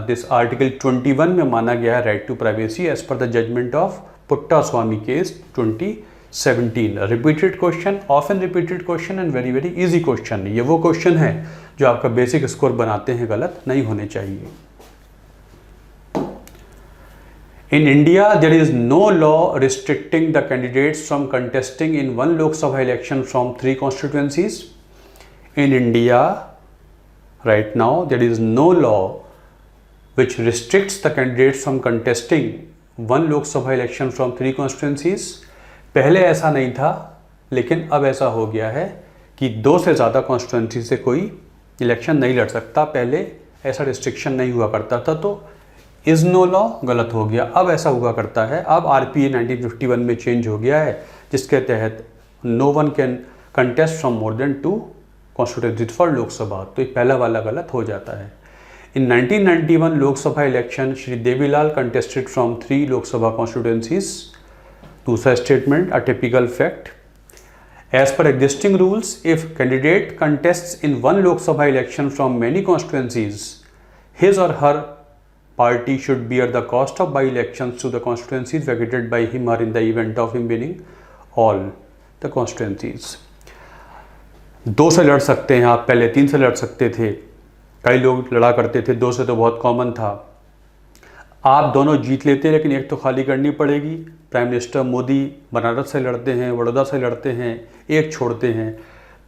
S1: दिस आर्टिकल 21 में माना गया है right to privacy as per the judgment of Puttaswamy case 2017. Repeated question, often repeated question and very very easy question. ये वो क्वेश्चन है जो आपका बेसिक स्कोर बनाते हैं, गलत नहीं होने चाहिए. In India, there is no law restricting the candidates from contesting in one Lok Sabha election from 3 constituencies. In India, right now, there is no law which restricts the candidates from contesting one Lok Sabha election from 3 constituencies. पहले ऐसा नहीं था, लेकिन अब ऐसा हो गया है कि 2 से ज़्यादा कॉन्स्टिट्यूंसी से कोई इलेक्शन नहीं लड़ सकता. पहले ऐसा रिस्ट्रिक्शन नहीं हुआ करता था, तो इज़ नो लॉ गलत हो गया. अब ऐसा हुआ करता है. अब RPA 1951 में चेंज हो गया है, जिसके तहत no one can contest from more than 2 constituencies for Lok Sabha. तो ये पहला वाला गलत हो जाता है. In 1991 Lok Sabha election Shri Devilal contested from 3 Lok Sabha constituencies. दूसरा statement, a typical fact. As per existing rules, if candidate contests in one Lok Sabha election from many constituencies, his or her party should bear the cost of by-elections to the constituencies vacated by him or in the event of him winning all the constituencies. 2 से लड़ सकते हैं आप, पहले 3 से लड़ सकते थे. कई लोग लड़ा करते थे, 2 से तो बहुत कॉमन था. आप दोनों जीत लेते, लेकिन एक तो खाली करनी पड़ेगी. प्राइम मिनिस्टर मोदी बनारस से लड़ते हैं, वडोदरा से लड़ते हैं, एक छोड़ते हैं.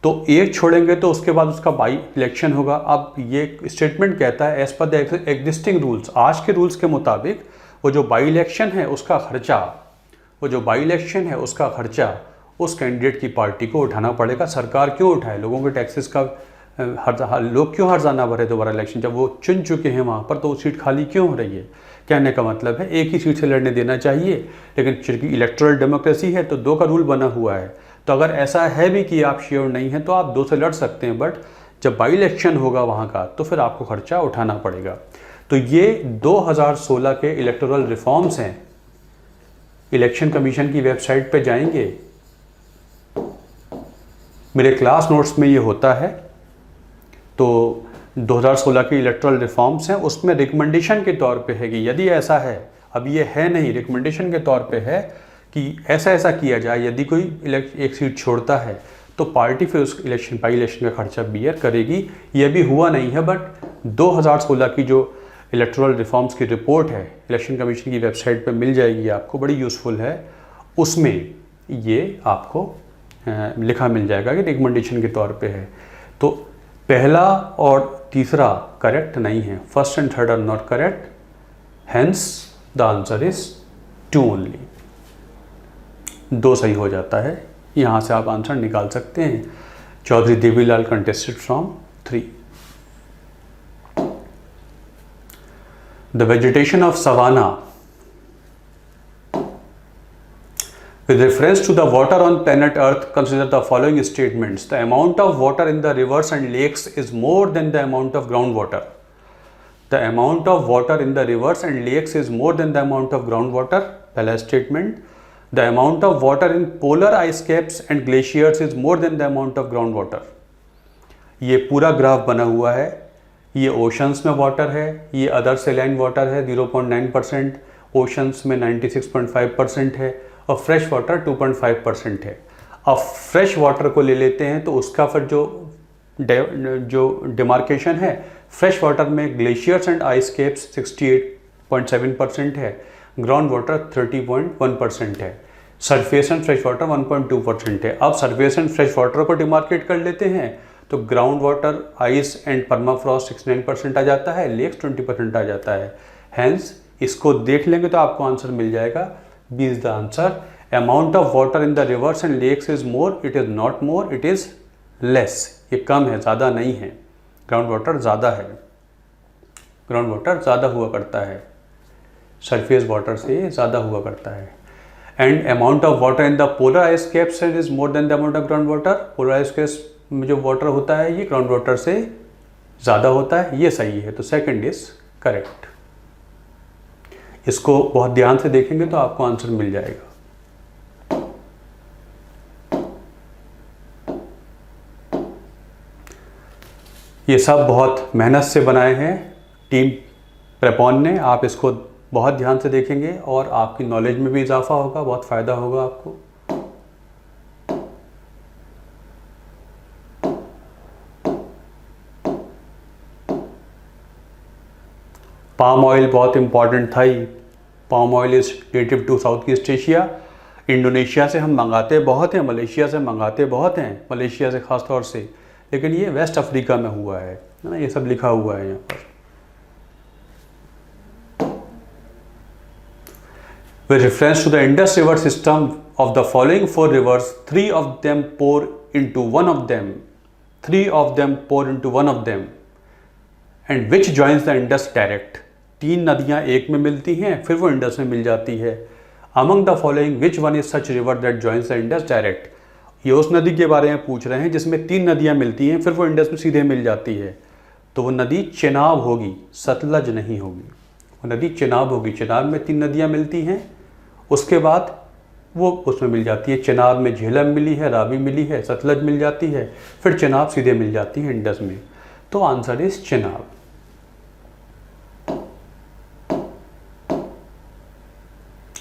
S1: तो एक छोड़ेंगे तो उसके बाद उसका बाई इलेक्शन होगा. अब ये स्टेटमेंट कहता है as per the existing rules, आज के रूल्स के मुताबिक वो जो बाई इलेक्शन है उसका खर्चा उस कैंडिडेट की पार्टी को उठाना पड़ेगा. सरकार क्यों उठाए? लोगों के टैक्सेस का लोग क्यों हर्जाना भरे दोबारा इलेक्शन? जब वो चुन चुके हैं वहाँ पर, तो वो सीट खाली क्यों हो रही है? कहने का मतलब है एक ही सीट से लड़ने देना चाहिए, लेकिन चूंकि इलेक्टोरल डेमोक्रेसी है तो 2 का रूल बना हुआ है. तो अगर ऐसा है भी कि आप श्योर नहीं हैं तो आप 2 से लड़ सकते हैं, बट जब बाई इलेक्शन होगा वहाँ का तो फिर आपको खर्चा उठाना पड़ेगा. तो ये 2016 के इलेक्टोरल रिफॉर्म्स हैं. इलेक्शन कमीशन की वेबसाइट पे जाएंगे मेरे क्लास नोट्स में ये होता है। तो 2016 की इलेक्टोरल रिफॉर्म्स हैं, उसमें रिकमेंडेशन के तौर पे है कि यदि ऐसा है, अब ये है नहीं, रिकमेंडेशन के तौर पे है कि ऐसा ऐसा किया जाए, यदि कोई एक सीट छोड़ता है तो पार्टी फिर उस इलेक्शन बाई इलेक्शन का खर्चा बियर करेगी। ये भी हुआ नहीं है, बट 2016 की जो इलेक्टोरल रिफॉर्म्स की रिपोर्ट है, इलेक्शन कमीशन की वेबसाइट पे मिल जाएगी आपको, बड़ी यूज़फुल है। उसमें ये आपको लिखा मिल जाएगा कि रिकमेंडेशन के तौर पे है। तो पहला और तीसरा करेक्ट नहीं है, first and third are not correct, hence the answer is 2 only. 2 सही हो जाता है, यहाँ से आप आंसर निकाल सकते हैं। Chaudhary Devilal contested from 3। The vegetation of savanna with reference to the water on planet Earth, consider the following statements. The amount of water in the rivers and lakes is more than the amount of groundwater. The amount of water in the rivers and lakes is more than the amount of groundwater. पहला statement. The amount of water in polar ice caps and glaciers is more than the amount of groundwater. ये पूरा graph बना हुआ है। ये oceans में water है, ये अदर सेलाइन वाटर है 0.9%, ओशंस में 96.5% है और फ्रेश वाटर 2.5% है। अब फ्रेश वाटर को ले लेते हैं तो उसका फिर जो डिमार्केशन है, फ्रेश वाटर में ग्लेशियर्स एंड आइस केप्स 68.7% है, ग्राउंड वाटर 30.1% है, सरफेस एंड फ्रेश वाटर 1.2% है। अब सरफेस एंड फ्रेश वाटर को डिमार्केट कर लेते हैं तो ground water, ice and permafrost 69% आ जाता है, लेक्स 20% आ जाता है। हैंस इसको देख लेंगे तो आपको आंसर मिल जाएगा। B is the answer. Amount of water in the rivers and lakes is more, it is not more, it is less. ये कम है, ज़्यादा नहीं है। ग्राउंड वाटर ज़्यादा है, ग्राउंड वाटर ज़्यादा हुआ करता है, सरफेस वाटर से ज़्यादा हुआ करता है। And amount of water in the polar ice caps is more than the amount of ground water. Polar ice caps में जो वाटर होता है ये ग्राउंड वाटर से ज़्यादा होता है, ये सही है। तो सेकंड इज करेक्ट। इसको बहुत ध्यान से देखेंगे तो आपको आंसर मिल जाएगा। ये सब बहुत मेहनत से बनाए हैं टीम प्रेपॉन ने। आप इसको बहुत ध्यान से देखेंगे और आपकी नॉलेज में भी इजाफा होगा, बहुत फ़ायदा होगा आपको। पाम ऑयल बहुत इंपॉर्टेंट था ही। Palm oil is native to South East Asia. Indonesia से हम मंगाते बहुत हैं, मलेशिया से मंगाते बहुत हैं, मलेशिया से ख़ास तौर से, लेकिन ये वेस्ट अफ्रीका में हुआ है ना, ये सब लिखा हुआ है यहाँ पर। With reference to the Indus River system of the following 4 rivers, 3 of them pour into one of them, 3 of them pour into one of them, and which joins the Indus direct. 3 नदियाँ एक में मिलती हैं, फिर वो Indus में मिल जाती है। Among the following, which one is such river that joins the Indus direct? ये उस नदी के बारे में पूछ रहे हैं जिसमें 3 नदियाँ मिलती हैं, फिर वो इंडस में सीधे मिल जाती है। तो वो नदी चेनाब होगी, सतलज नहीं होगी। वो नदी चेनाब होगी। चेनाब में 3 नदियाँ मिलती हैं, उसके बाद वो उसमें मिल जाती है। चेनाब में झेलम मिली है, रावी मिली है, सतलज मिल जाती है, फिर चेनाब सीधे मिल जाती है इंडस में। तो आंसर इज चेनाब।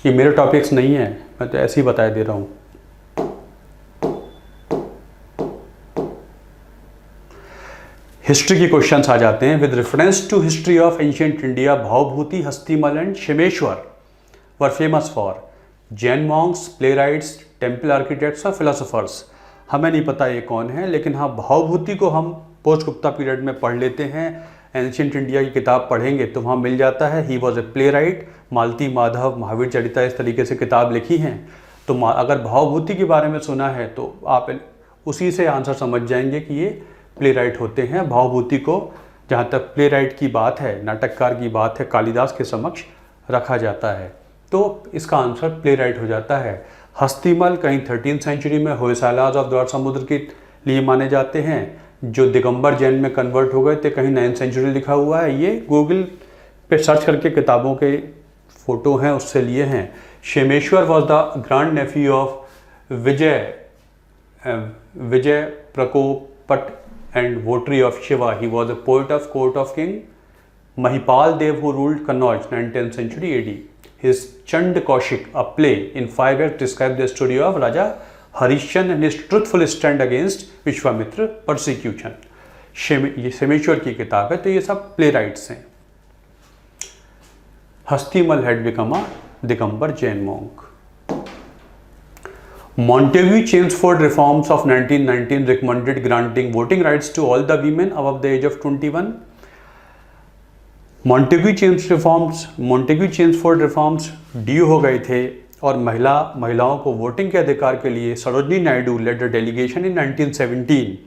S1: ये मेरे टॉपिक्स नहीं है, मैं तो ऐसे ही बता दे रहा हूँ। हिस्ट्री के क्वेश्चंस आ जाते हैं। With reference to history of ancient India, Bhavabhuti, Hastimal and Kshemeshvara were famous for Jain monks, playwrights, temple architects और philosophers। हमें नहीं पता ये कौन है, लेकिन हाँ भावभूति को हम पोस्ट गुप्ता पीरियड में पढ़ लेते हैं। एंशिएंट इंडिया की किताब पढ़ेंगे तो वहाँ मिल जाता है। He was a playwright, Malati Madhava, Mahavira Charita, इस तरीके से किताब लिखी हैं। तो अगर भावभूति के बारे में सुना है तो आप उसी से आंसर समझ जाएंगे कि ये प्ले राइट होते हैं। भावभूति को जहाँ तक प्ले राइट की बात है, नाटककार की बात है, कालिदास के समक्ष रखा जाता है, तो इसका आंसर प्ले राइट हो जाता है। हस्तिमल कहीं 13th सेंचुरी में होयसालास ऑफ द्वार समुद्र के लिए माने जाते हैं, जो दिगंबर जैन में कन्वर्ट हो गए थे, कहीं 9th सेंचुरी लिखा हुआ है। ये गूगल पे सर्च करके किताबों के फ़ोटो हैं उससे लिए हैं। Kshemeshvara was the grand nephew of Vijay Vijay Prakopat and votary of Shiva. He was a poet of court of King Mahipal Dev who ruled Kannauj 9th-10th century AD. His Chand Kaushik, a play in 5 acts, described the story of Raja Harishchandra and his truthful stand against Vishwamitra persecution. ये सेमेश्वर की किताब है, तो ये सब play rights हैं. Hastimal had become a Digambar Jain monk. Montagu Chelmsford reforms of 1919 recommended granting voting rights to all the women above the age of 21. Montagu Chelmsford reforms due हो गए थे और महिलाओं को वोटिंग के अधिकार के लिए Sarojini Naidu led a delegation in 1917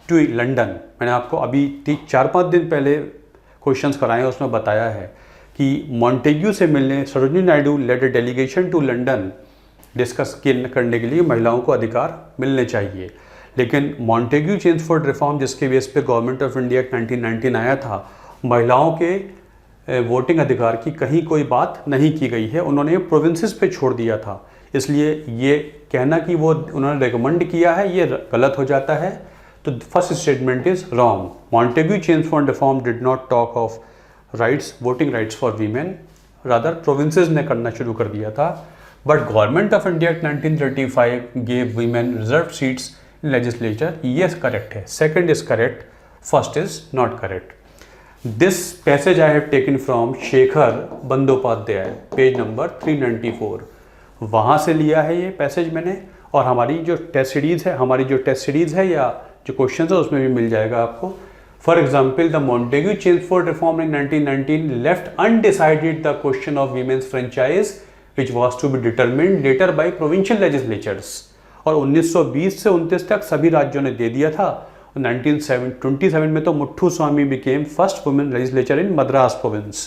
S1: to London. मैंने आपको अभी 4-5 दिन पहले क्वेश्चंस कराए, उसमें बताया है कि मॉन्टेग्यू से मिलने Sarojini Naidu led a delegation to London discuss करने के लिए महिलाओं को अधिकार मिलने चाहिए. लेकिन मॉन्टेग्यू चेम्सफोर्ड रिफॉर्म जिसके बेस पे गवर्नमेंट ऑफ इंडिया 1919 आया था, महिलाओं के वोटिंग अधिकार की कहीं कोई बात नहीं की गई है. उन्होंने प्रोविंसेस पे छोड़ दिया था. इसलिए ये कहना कि वो उन्होंने रिकमेंड किया है ये गलत हो जाता है. तो first statement is wrong. Montagu Chelmsford reform did not talk of rights, voting rights for women, rather provinces ने करना शुरू कर दिया था. But government of India 1935 gave women reserve seats in legislature. ये करेक्ट है. Second is correct, first is not correct. This passage I have taken from Shekhar Bandopadhyay, page number 394. वहाँ से लिया है ये पैसेज मैंने. और हमारी जो टेस्ट सीरीज़ है या जो क्वेश्चन है उसमें भी मिल जाएगा आपको. For example, the Montagu-Chelmsford reform in 1919 left undecided the question of women's franchise, which was to be determined later by provincial legislatures. और 1920 से 29 तक सभी राज्यों ने दे दिया था. 1927 में तो मुट्ठू स्वामी became first women legislature in Madras province.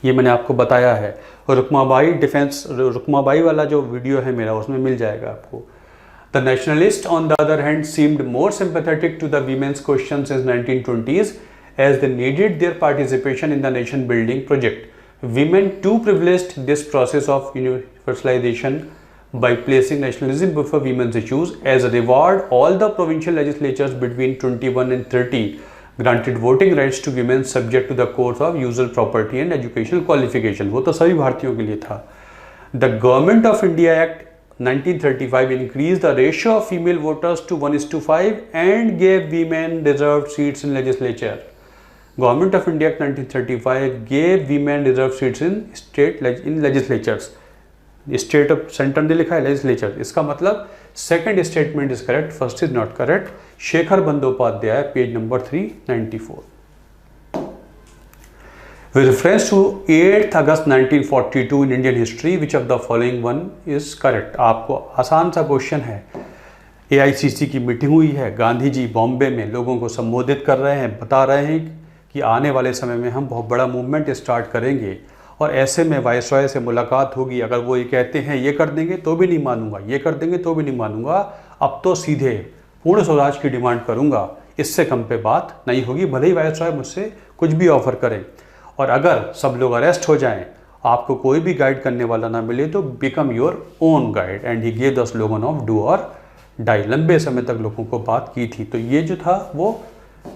S1: ये मैंने आपको बताया है. और रुक्माबाई वाला जो वीडियो है मेरा उसमें मिल जाएगा आपको. The nationalists, on the other hand, seemed more sympathetic to the women's question since 1920s as they needed their participation in the nation-building project. Women too privileged this process of universalization by placing nationalism before women's issues. As a reward, all the provincial legislatures between 21 and 30 granted voting rights to women subject to the course of usual property and educational qualification. वो तो सभी भारतीयों के लिए था. The Government of India Act 1935 increased the ratio of female voters to 1:5 and gave women reserved seats in legislature. Government of India 1935 gave women reserved seats in legislatures. State of center ने लिखा है legislature. इसका मतलब second statement is correct, first is not correct. Shekhar Bandopadhyay, page number 394. With reference to 8th August 1942 in Indian history, which of the following one is correct? आपको आसान सा question है. AICC की मीटिंग हुई है, गांधी जी बॉम्बे में लोगों को संबोधित कर रहे हैं, बता रहे हैं कि आने वाले समय में हम बहुत बड़ा मूवमेंट स्टार्ट करेंगे और ऐसे में वायसरॉय से मुलाकात होगी. अगर वो ये कहते हैं ये कर देंगे तो भी नहीं मानूंगा, ये कर देंगे तो भी नहीं मानूंगा, अब तो सीधे पूर्ण स्वराज की डिमांड करूंगा. इससे कम पे बात नहीं होगी, भले ही वायसरॉय मुझसे कुछ भी ऑफर करें. और अगर सब लोग अरेस्ट हो जाएं, आपको कोई भी गाइड करने वाला ना मिले तो become your own guide. And he gave the slogan of do और डाई. लंबे समय तक लोगों को बात की थी. तो ये जो था वो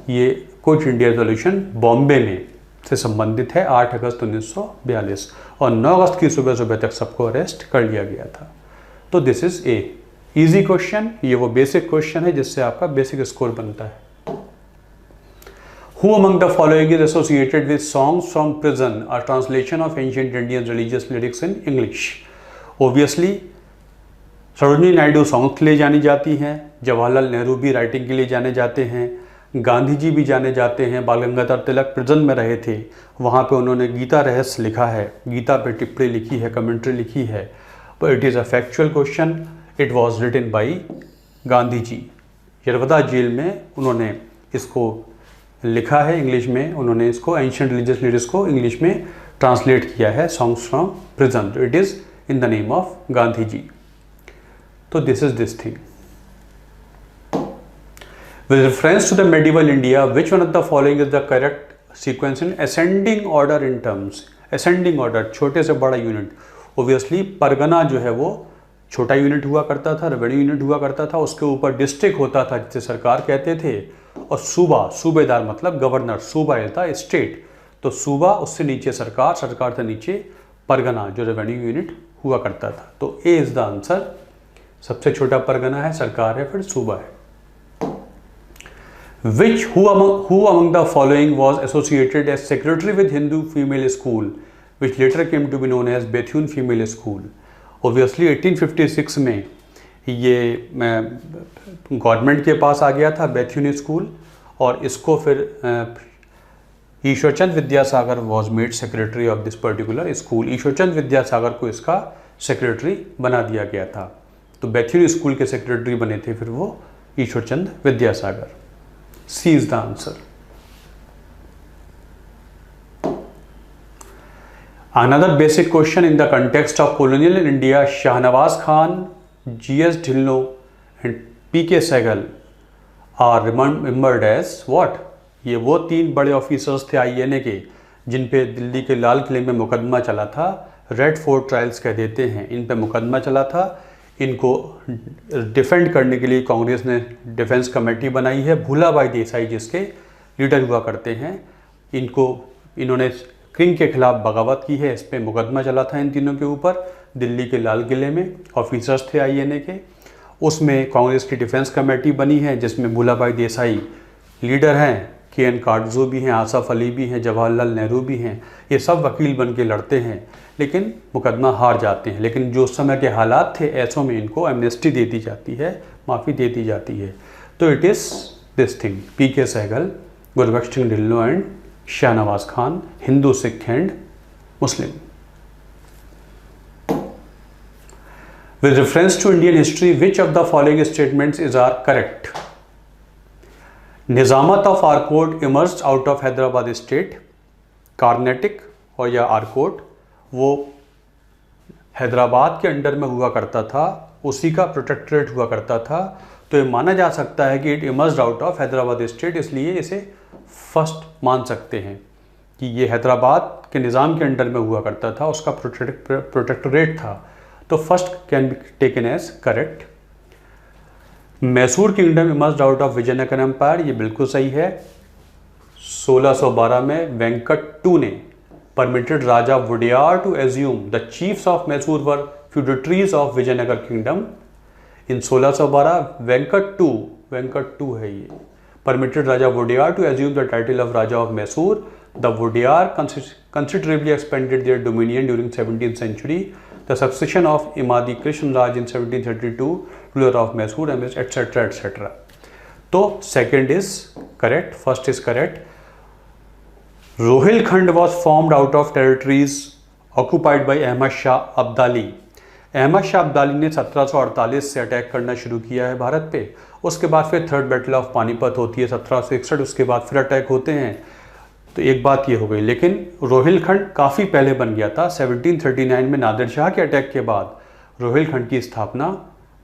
S1: ये क्विट इंडिया रेजोल्यूशन बॉम्बे में से संबंधित है 8 अगस्त 1942. और 9 अगस्त की सुबह तक सबको अरेस्ट कर लिया गया था. तो this is a easy question. ये वो बेसिक क्वेश्चन है जिससे आपका बेसिक स्कोर बनता है. Who among the following is associated with songs from prison, a translation of ancient Indian religious lyrics in English? Obviously, Sarojini Naidu song के लिए जानी जाती हैं, जवाहरलाल नेहरू भी राइटिंग के लिए जाने जाते हैं, गांधी जी भी जाने जाते हैं. बाल गंगाधर तिलक प्रिजन में रहे थे, वहाँ पे उन्होंने गीता रहस्य लिखा है, गीता पे टिप्पणी लिखी है, कमेंट्री लिखी है. But it is a factual question. It was written by Gandhi ji. Yerwada jail में उन्होंने इसको लिखा है इंग्लिश में. उन्होंने इसको एंशिएंट रिलीजियस लिरिक्स को इंग्लिश में ट्रांसलेट किया है, songs from prison. It is in the name of Gandhi ji. तो this is this thing. With reference to the medieval India, which one of the following is the correct sequence in ascending order in terms? Ascending order, छोटे से बड़ा unit. Obviously Pargana जो है वो छोटा unit हुआ करता था, रेवेन्यू यूनिट हुआ करता था, उसके ऊपर डिस्ट्रिक्ट होता था जिसे सरकार कहते थे, और सूबा, सूबेदार मतलब गवर्नर, सूबा था स्टेट, तो सूबा उससे नीचे सरकार, सरकार से नीचे परगना जो रेवेन्यू यूनिट हुआ करता था। तो ए इज द आंसर। सबसे छोटा परगना है, सरकार है, फिर सूबा है। Which who among the following was associated as secretary with Hindu female school, which later came to be known as Bethune Female School? Obviously 1856 में ये गवर्नमेंट के पास आ गया था बेथ्यून स्कूल, और इसको फिर Ishwarchand Vidyasagar was made secretary of this particular school. Ishwarchand Vidyasagar को इसका सेक्रेटरी बना दिया गया था। तो बेथ्यून स्कूल के सेक्रेटरी बने थे फिर वो Ishwarchand Vidyasagar. C is the answer. Another basic question in the context of colonial India, Shahnawaz Khan, G.S. Dhillon and P.K. Sehgal are remembered as what? ये वो तीन बड़े ऑफिसर्स थे INA के जिन पे दिल्ली के लाल किले में मुकदमा चला था, रेड फोर्ट ट्रायल्स कह देते हैं। इन पे मुकदमा चला था, इनको डिफेंड करने के लिए कांग्रेस ने डिफेंस कमेटी बनाई है। भूलाबाई देसाई जिसके लीडर हुआ करते हैं, इन्होंने किंग के खिलाफ बगावत की है, इस पर मुकदमा चला था इन तीनों के ऊपर दिल्ली के लाल किले में। ऑफिसर्स थे INA के, उसमें कांग्रेस की डिफेंस कमेटी बनी है जिसमें भूलाबाई देसाई लीडर हैं, KN काटजू भी हैं, आसफ अली भी हैं, जवाहरलाल नेहरू भी हैं। ये सब वकील बन के लड़ते हैं लेकिन मुकदमा हार जाते हैं। लेकिन जो उस समय के हालात थे ऐसों में इनको एमनेस्टी दे दी जाती है, माफ़ी दे दी जाती है। तो it is this thing, PK Sahgal, Gurbaksh Singh Dhillon and Shahnawaz Khan, Hindu, Sikh and Muslim. With reference to Indian history, which of the following statements are correct? Nizamat of Arcot emerged out of Hyderabad state. Carnatic और या आरकोट वो हैदराबाद के अंडर में हुआ करता था, उसी का प्रोटेक्टरेट हुआ करता था। तो ये माना जा सकता है कि it emerged out of Hyderabad state, इसलिए इसे फर्स्ट मान सकते हैं कि ये हैदराबाद के निज़ाम के अंडर में हुआ करता था, उसका प्रोटेक्टरेट था। तो first can be taken as correct. Mysore kingdom emerged out of Vijayanagar empire, ये बिल्कुल सही है। 1612 में वेंकट टू ने permitted Raja Wodeyar to assume the chiefs of Mysore were feudatories of Vijayanagara kingdom. In 1612 Venkata two है ये, permitted Raja Wodeyar to assume the title of Raja of Mysore. The Wodeyar considerably expanded their dominion during 17th century. The succession of Imadi Krishna Raj in 1732, ruler of Mysore, etc. etc. तो second is correct, first is correct. Rohilkhand was formed out of territories occupied by Ahmad Shah Abdali. Ahmad Shah Abdali ने 1748 से attack करना शुरू किया है भारत पे। उसके बाद फिर थर्ड बैटल ऑफ पानीपत होती है 1761, उसके बाद फिर अटैक होते हैं। तो एक बात ये हो गई, लेकिन रोहिलखंड काफ़ी पहले बन गया था। 1739 में नादिर शाह के अटैक के बाद रोहिलखंड की स्थापना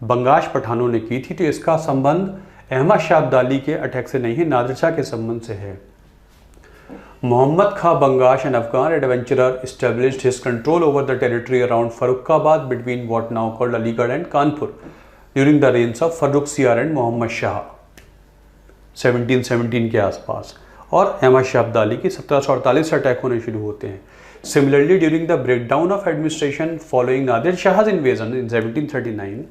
S1: बंगाश पठानों ने की थी। तो इसका संबंध अहमद शाह अब्दाली के अटैक से नहीं है, नादिर शाह के संबंध से है। Muhammad Khan Bangash, an Afghan adventurer, established his control over the territory around Farrukhabad between what now called Aligarh and Kanpur during the reigns of Farrukh Siyar and Muhammad Shah 1717 के आसपास। और अहमद शाह अब्दाली की 1748 से अटैक होने शुरू होते हैं। Similarly, during the breakdown of administration following Nadir Shah's invasion in 1739,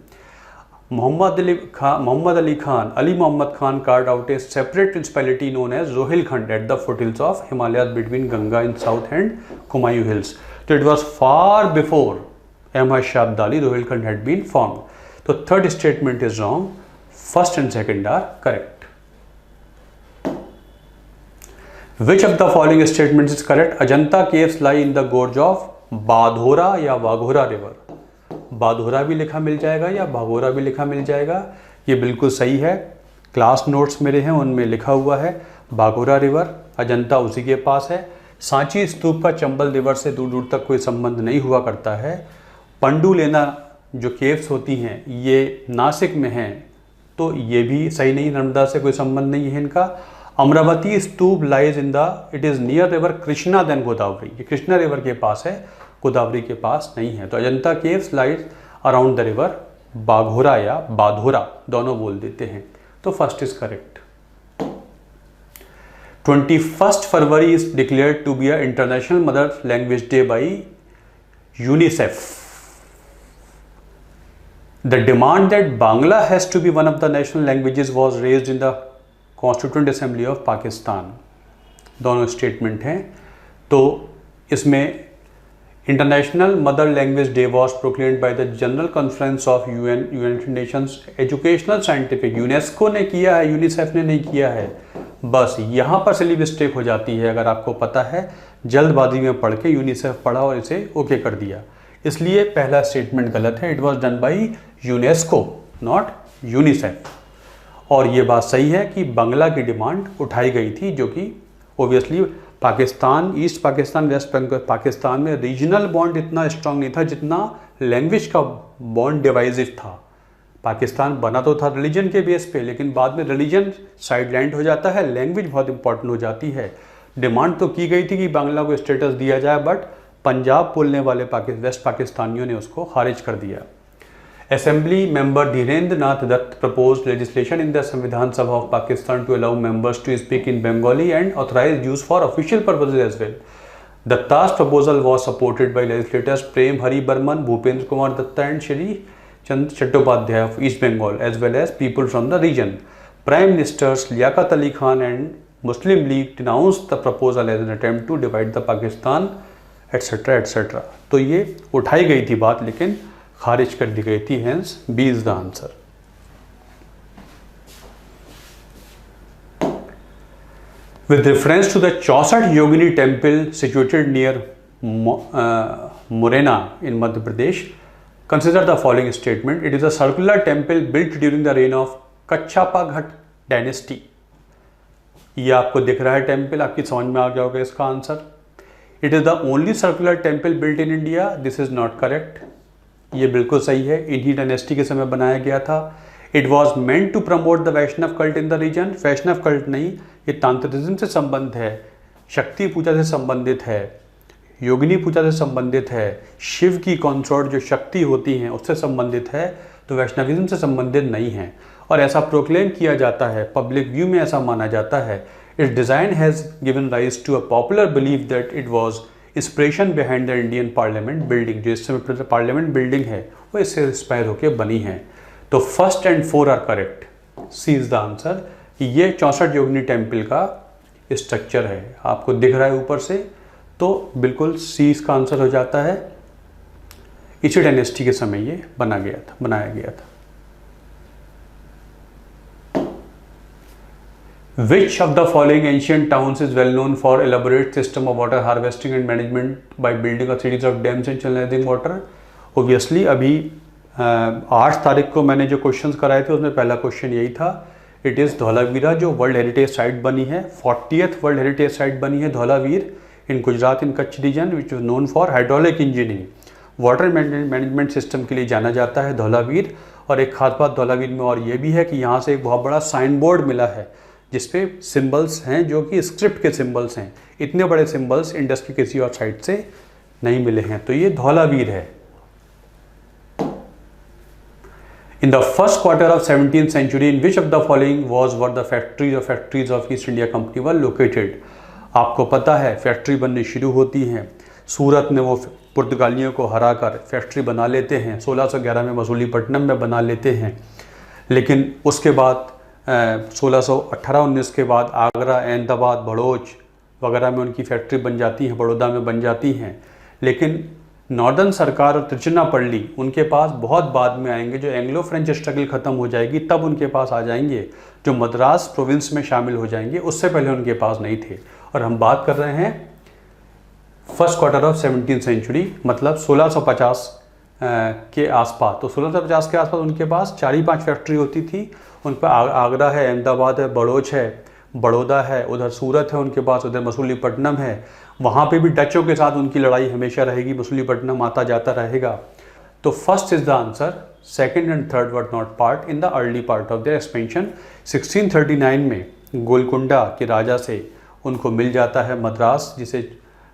S1: Ali Muhammad Khan carved out a separate principality known as Rohilkhand at the foothills of Himalayas between Ganga in south and Kumayu hills. So it was far before Ahmad Shah Abdali Rohilkhand had been formed. So third statement is wrong. First and second are correct. Which of the following statements is correct? Ajanta caves lie in the gorge of Badhora या Waghora river. बाधोरा भी लिखा मिल जाएगा या बाघोरा भी लिखा मिल जाएगा, ये बिल्कुल सही है। क्लास नोट्स मेरे हैं, उनमें लिखा हुआ है बाघोरा रिवर, अजंता उसी के पास है। सांची स्तूप का चंबल रिवर से दूर दूर तक कोई संबंध नहीं हुआ करता है। पंडू लेना जो केव्स होती हैं ये नासिक में हैं, तो ये भी सही नहीं, नर्मदा से कोई संबंध नहीं है इनका। Amaravati stupa lies in the it is near river Krishna then Godavari, ये कृष्णा रिवर के पास है, गोदावरी के पास नहीं है। तो Ajanta caves lies around the river Baghora या बाधोरा, दोनों बोल देते हैं। तो first is correct. 21st February is declared to be a international mother language day by UNICEF. The demand that Bangla has to be one of the national languages was raised in the Constituent Assembly of Pakistan। दोनों statement हैं। तो इसमें international mother language day was proclaimed by the general conference of United Nations educational scientific, UNESCO ने किया है, UNICEF ने नहीं किया है। बस यहाँ पर सिली मिस्टेक हो जाती है, अगर आपको पता है, जल्दबाजी में पढ़ के यूनिसेफ पढ़ा और इसे ओके कर दिया, इसलिए पहला स्टेटमेंट गलत है। It was done by UNESCO not UNICEF. और ये बात सही है कि बांग्ला की डिमांड उठाई गई थी, जो कि obviously Pakistan, East Pakistan, West Pakistan में रीजनल बॉन्ड इतना स्ट्रांग नहीं था जितना लैंग्वेज का बॉन्ड डिवाइसिव था। पाकिस्तान बना तो था रिलीजन के बेस पे, लेकिन बाद में रिलीजन साइडलाइंड हो जाता है, लैंग्वेज बहुत इंपॉर्टेंट हो जाती है। डिमांड तो की गई थी कि बांग्ला को स्टेटस दिया जाए, बट पंजाब बोलने वाले वेस्ट पाकिस्तानियों ने उसको खारिज कर दिया। Assembly member Dhirendra Nath Dutt proposed legislation in the Samvidhan Sabha of Pakistan to allow members to speak in Bengali and authorize use for official purposes as well. Datta's proposal was supported by legislators Prem Hari Barman, Bhupendra Kumar Datta and Shri Chand Chattopadhyay of East Bengal, as well as people from the region. Prime Ministers Liaquat Ali Khan and Muslim League denounced the proposal as an attempt to divide the Pakistan, etc. etc. तो ये उठाई गई थी बात, लेकिन खारिज कर दी गई थी, hence B is the answer. With reference to the Chausath Yogini temple situated near Morena in Madhya Pradesh, consider the following statement. It is a circular temple built during the reign of Kachchhapaghata dynasty. ये आपको दिख रहा है टेम्पल, आपकी समझ में आ गया होगा इसका answer. It is the only circular temple built in India, this is not correct. ये बिल्कुल सही है, इन्हीं डायनेस्टी के समय बनाया गया था। It was meant to promote the Vaishnav cult in the region. Vaishnav cult नहीं, ये तांत्रिज्म से संबंध है, शक्ति पूजा से संबंधित है, योगिनी पूजा से संबंधित है, शिव की कंसोर्ट जो शक्ति होती हैं उससे संबंधित है, तो वैष्णविज्म से संबंधित नहीं है। और ऐसा प्रोक्लेम किया जाता है, पब्लिक व्यू में ऐसा माना जाता है। Its design has given rise to a popular believe that it was inspiration behind the Indian parliament building. जो इस समय पार्लियामेंट बिल्डिंग है वो इससे इंस्पायर होकर बनी है। तो first and 4 are correct, C is the answer. ये 64 योगिनी टेम्पल का स्ट्रक्चर है, आपको दिख रहा है ऊपर से, तो बिल्कुल सी इसका आंसर हो जाता है। इसी डायनेस्टी के समय ये बनाया गया था। Which of the following ancient towns is well known for elaborate system of water harvesting and management by building a series of dams and channelizing water? Obviously अभी 8 तारीख को मैंने जो क्वेश्चंस कराए थे उसमें पहला क्वेश्चन यही था। इट इज़ धौलावीरा, जो वर्ल्ड हेरिटेज साइट बनी है, 40th वर्ल्ड हेरिटेज साइट बनी है Dholavira in Gujarat in Kutch region, which is known for hydraulic engineering. Water management system के लिए जाना जाता है धौलावीर। और एक खास बात धौलावीर में और ये भी है कि यहाँ से एक बहुत बड़ा साइन बोर्ड मिला है जिसपे सिंबल्स हैं जो कि स्क्रिप्ट के सिंबल्स हैं। इतने बड़े सिंबल्स इंडस की किसी और साइट से नहीं मिले हैं, तो ये धौलावीर है। In the first quarter of 17th century in which of the following was were the factories of East India Company were located. आपको पता है फैक्ट्री बननी शुरू होती हैं, सूरत में वो पुर्तगालियों को हरा कर फैक्ट्री बना लेते हैं, 1611 में मसूलीपट्टनम में बना लेते हैं। लेकिन उसके बाद 1618-19 के बाद आगरा, अहमदाबाद, भड़ोच वगैरह में उनकी फैक्ट्री बन जाती हैं, बड़ौदा में बन जाती हैं। लेकिन नॉर्दर्न सरकार और तिरुचिरापल्ली उनके पास बहुत बाद में आएंगे, जो एंग्लो फ्रेंच स्ट्रगल ख़त्म हो जाएगी तब उनके पास आ जाएंगे, जो मद्रास प्रोविंस में शामिल हो जाएंगे, उससे पहले उनके पास नहीं थे। और हम बात कर रहे हैं first quarter of 17th century, मतलब 1650 के आसपास। तो 1650 के आसपास उनके पास 4-5 फैक्ट्री होती थी। उन पर आगरा है, अहमदाबाद है, बड़ोच है, बड़ौदा है, उधर सूरत है उनके पास, उधर मसूलीपट्टनम है। वहाँ पे भी डचों के साथ उनकी लड़ाई हमेशा रहेगी, मसूलीपट्टनम आता जाता रहेगा। तो first is the answer, second and third were not part in the early part of the expansion. 1639 में गोलकुंडा के राजा से उनको मिल जाता है मद्रास, जिसे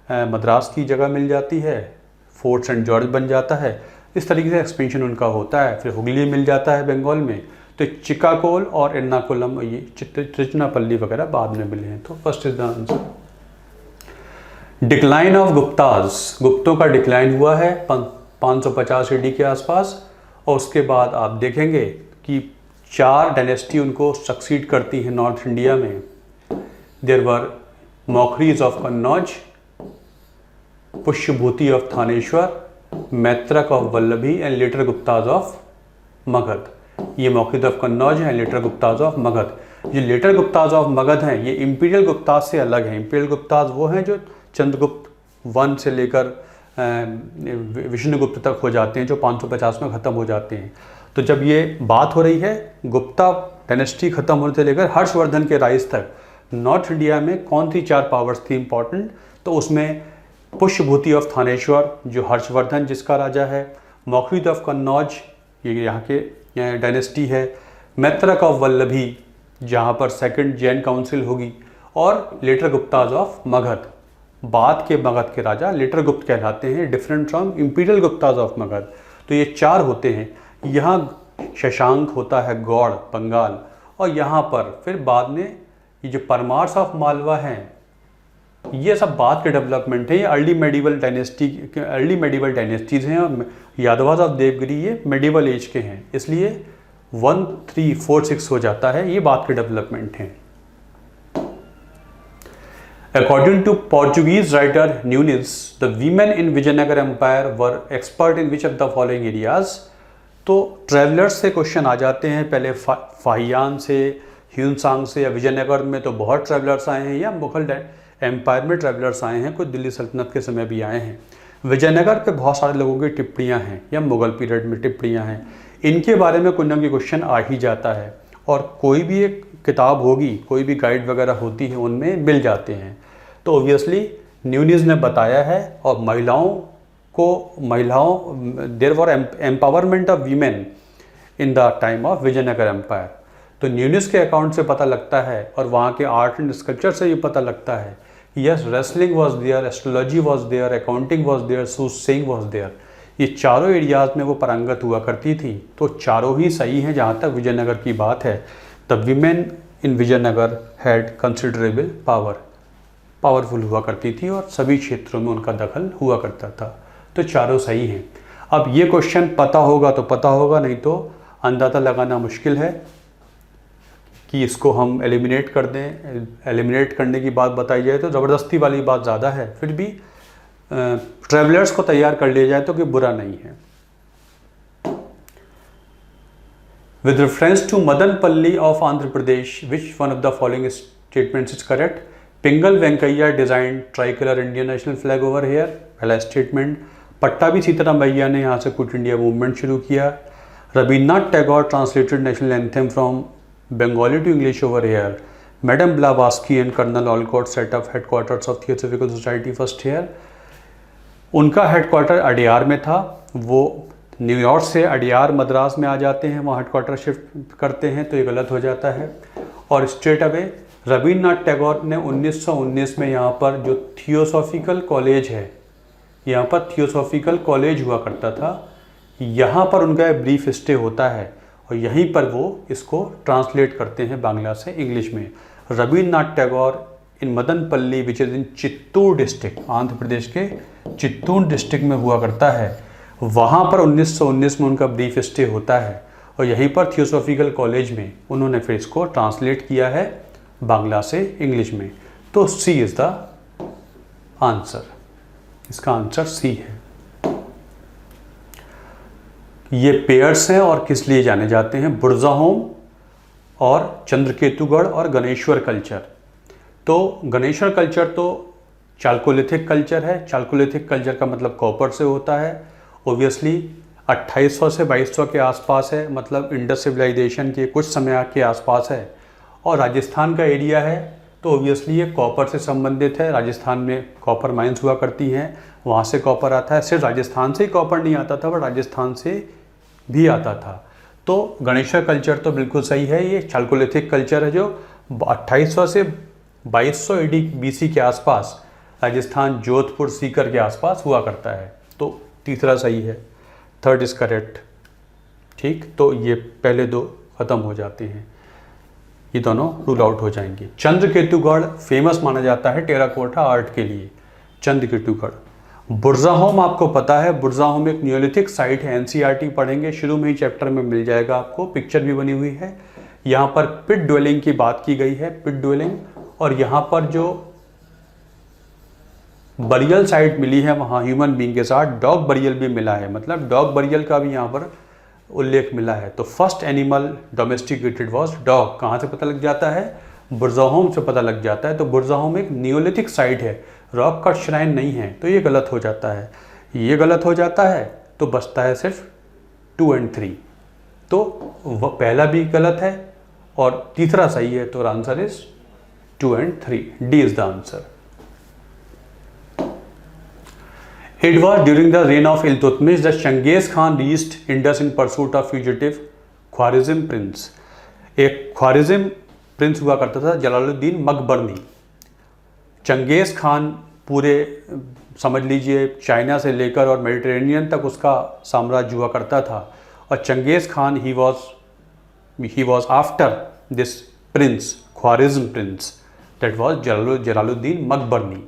S1: मद्रास की जगह मिल जाती है, फोर्ट सेंट जॉर्ज बन जाता है। इस तरीके से एक्सपेंशन उनका होता है। फिर हुगली मिल जाता है बंगाल में, तो चिकाकोल और एर्नाकुलम, ये तिरुचिरापल्ली वगैरह बाद में मिले हैं। तो first is the answer. Decline of Guptas, गुप्तों का डिक्लाइन हुआ है 550 AD के आसपास, और उसके बाद आप देखेंगे कि 4 डायनेस्टी उनको सक्सीड करती हैं नॉर्थ इंडिया में। There were Maukharis of Kannauj, Pushyabhuti of Thaneshwar, Maitraka of Vallabhi and later Guptas of Magadh. ये मौखरीज ऑफ कन्नौज हैं, लेटर गुप्ताज ऑफ मगध। ये लेटर गुप्ताज ऑफ मगध हैं, ये इंपीरियल गुप्ताज से अलग हैं। इंपीरियल गुप्ताज वो हैं जो चंद्रगुप्त 1 से लेकर विष्णुगुप्त तक हो जाते हैं, जो 550 में ख़त्म हो जाते हैं। तो जब ये बात हो रही है गुप्ता डायनेस्टी ख़त्म होने से लेकर हर्षवर्धन के राइज तक, नॉर्थ इंडिया में कौन सी 4 पावर्स थी इंपॉर्टेंट, तो उसमें पुष्यभूति ऑफ थानेश्वर जो हर्षवर्धन जिसका राजा है, मौखरीज ऑफ कन्नौज ये यहाँ के डायनेस्टी है, मैत्रक ऑफ वल्लभी जहाँ पर सेकंड जैन काउंसिल होगी, और लेटर गुप्ताज ऑफ मगध, बाद के मगध के राजा लेटर गुप्त कहलाते हैं, different from imperial Gupta's of Magadh. तो ये 4 होते हैं। यहाँ शशांक होता है गौड़ बंगाल, और यहाँ पर फिर बाद में ये जो परमार्स ऑफ मालवा हैं, ये सब बाद के डेवलपमेंट है। ये अर्ली मेडिवल डायनेस्टीज हैं, और यादवास ऑफ देवगिरी ये मेडिवल एज के हैं, इसलिए 1, 3, 4, 6 हो जाता है। ये बाद के डेवलपमेंट हैं। According to Portuguese writer Nunes, the women in Vijayanagar Empire were expert in which of the following areas? तो ट्रैवलर्स से क्वेश्चन आ जाते हैं, पहले फाहियान से, ह्यूनसांग से, या विजयनगर में तो बहुत ट्रैवलर्स आए हैं, या मुगल एम्पायर में ट्रैवलर्स आए हैं, कुछ दिल्ली सल्तनत के समय भी आए हैं। विजयनगर पे बहुत सारे लोगों की टिप्पणियाँ हैं, या मुगल पीरियड में टिप्पणियाँ हैं, इनके बारे में कुछ ना कुछ क्वेश्चन आ ही जाता है। और कोई भी एक किताब होगी, कोई भी गाइड वगैरह होती है, उनमें मिल जाते हैं। तो ऑब्वियसली न्यूनीज ने बताया है, और there were empowerment of women in the time of Vijayanagar empire. तो न्यूनीज के अकाउंट से पता लगता है, और वहाँ के आर्ट एंड स्कल्पचर से ये पता लगता है, yes wrestling was there, astrology was there, accounting was there, sousing was there. ये चारों एरियाज में वो पारंगत हुआ करती थी। तो चारों ही सही हैं जहाँ तक विजयनगर की बात है। The women in Vijayanagar had considerable powerful हुआ करती थी, और सभी क्षेत्रों में उनका दखल हुआ करता था। तो चारों सही हैं। अब ये क्वेश्चन पता होगा तो पता होगा, नहीं तो अंदाज़ा लगाना मुश्किल है कि इसको हम एलिमिनेट कर दें। एलिमिनेट करने की बात बताई जाए तो ज़बरदस्ती वाली बात ज़्यादा है, फिर भी ट्रैवलर्स को तैयार कर लिया जाए तो कि बुरा नहीं है। With reference to Madanapalle of Andhra Pradesh, which one of the following statements is correct? Pingali Venkayya design tricolour Indian national flag over here, पहला स्टेटमेंट। पट्टाभी सीतारामैया ने यहाँ से क्विट इंडिया मूवमेंट शुरू किया। Rabindranath Tagore translated national anthem from Bengali to English over here. Madam Blavatsky and colonel Olcott set up headquarters of Theosophical Society first here. उनका headquarter Adyar में था, वो न्यूयॉर्क से अडियार मद्रास में आ जाते हैं, वहाँ हेडक्वार्टर शिफ्ट करते हैं, तो ये गलत हो जाता है। और स्ट्रेट अवे रविन्द्रनाथ टैगोर ने 1919 में यहाँ पर जो थियोसॉफिकल कॉलेज है, यहाँ पर थियोसॉफिकल कॉलेज हुआ करता था, यहाँ पर उनका ब्रीफ स्टे होता है, और यहीं पर वो इसको ट्रांसलेट करते हैं बांग्ला से इंग्लिश में। Rabindranath Tagore in Madanapalle which is in Chittoor district, Andhra Pradesh के चित्तूर डिस्ट्रिक्ट में हुआ करता है। वहाँ पर 1919 में उनका ब्रीफ स्टे होता है, और यहीं पर थियोसॉफिकल कॉलेज में उन्होंने फिर इसको ट्रांसलेट किया है बांग्ला से इंग्लिश में। तो सी इज़ द आंसर, इसका आंसर सी है। ये पेयर्स हैं और किस लिए जाने जाते हैं? बुरजाहोम और चंद्रकेतुगढ़ और गणेश्वर कल्चर। तो गणेश्वर कल्चर तो चाल्कोलिथिक कल्चर है। चाल्कोलिथिक कल्चर का मतलब कॉपर से होता है। ओबियसली 2800 से 2200 के आसपास है, मतलब इंडस सिविलाइजेशन के कुछ समय के आसपास है, और राजस्थान का एरिया है, तो ओबियसली ये कॉपर से संबंधित है। राजस्थान में कॉपर माइंस हुआ करती हैं, वहाँ से कॉपर आता है। सिर्फ राजस्थान से ही कॉपर नहीं आता था, बट राजस्थान से भी आता था। तो गणेश्वर कल्चर तो बिल्कुल सही है। ये चाल्कोलिथिक कल्चर है जो 2800 से 2200 AD BC के आसपास राजस्थान, जोधपुर, सीकर के आसपास हुआ करता है। तो तीसरा सही है। Third is correct. ठीक, तो ये पहले दो खत्म हो जाते हैं, ये दोनों रूल आउट हो जाएंगे। चंद्रकेतुगढ़ फेमस माना जाता है टेराकोटा आर्ट के लिए, चंद्रकेतुगढ़। बुरज़ाहोम आपको पता है, बुरज़ाहोम एक नियोलिथिक साइट है, एनसीईआरटी पढ़ेंगे, शुरू में ही चैप्टर में मिल जाएगा आपको, पिक्चर भी बनी हुई है। यहाँ पर पिट ड्वेलिंग की बात की गई है, पिट ड्वेलिंग, और यहाँ पर जो बरियल साइट मिली है वहाँ ह्यूमन बीइंग के साथ डॉग बरियल भी मिला है, मतलब डॉग बरियल का भी यहाँ पर उल्लेख मिला है। तो first animal domesticated was dog, कहाँ से पता लग जाता है? बुरज़ाहोम से पता लग जाता है। तो बुरज़ाहोम एक नियोलिथिक साइट है, रॉक कट श्राइन नहीं है, तो ये गलत हो जाता है, ये गलत हो जाता है, तो बचता है सिर्फ 2 और 3। तो वह पहला भी गलत है और तीसरा सही है, तो आंसर इज 2 और 3, D is the answer. It was during the reign of Iltutmish that Genghis Khan reached Indus in pursuit of fugitive Khwarazm prince. एक ख्वारिज़्म प्रिंस हुआ करता था जलालुद्दीन मकबरनी। चंगेज़ खान पूरे समझ लीजिए चाइना से लेकर और मेडिटेरेनियन तक उसका साम्राज्य हुआ करता था, और Genghis Khan he was after this prince, Khwarazm prince, that was Jalaluddin Mangburni.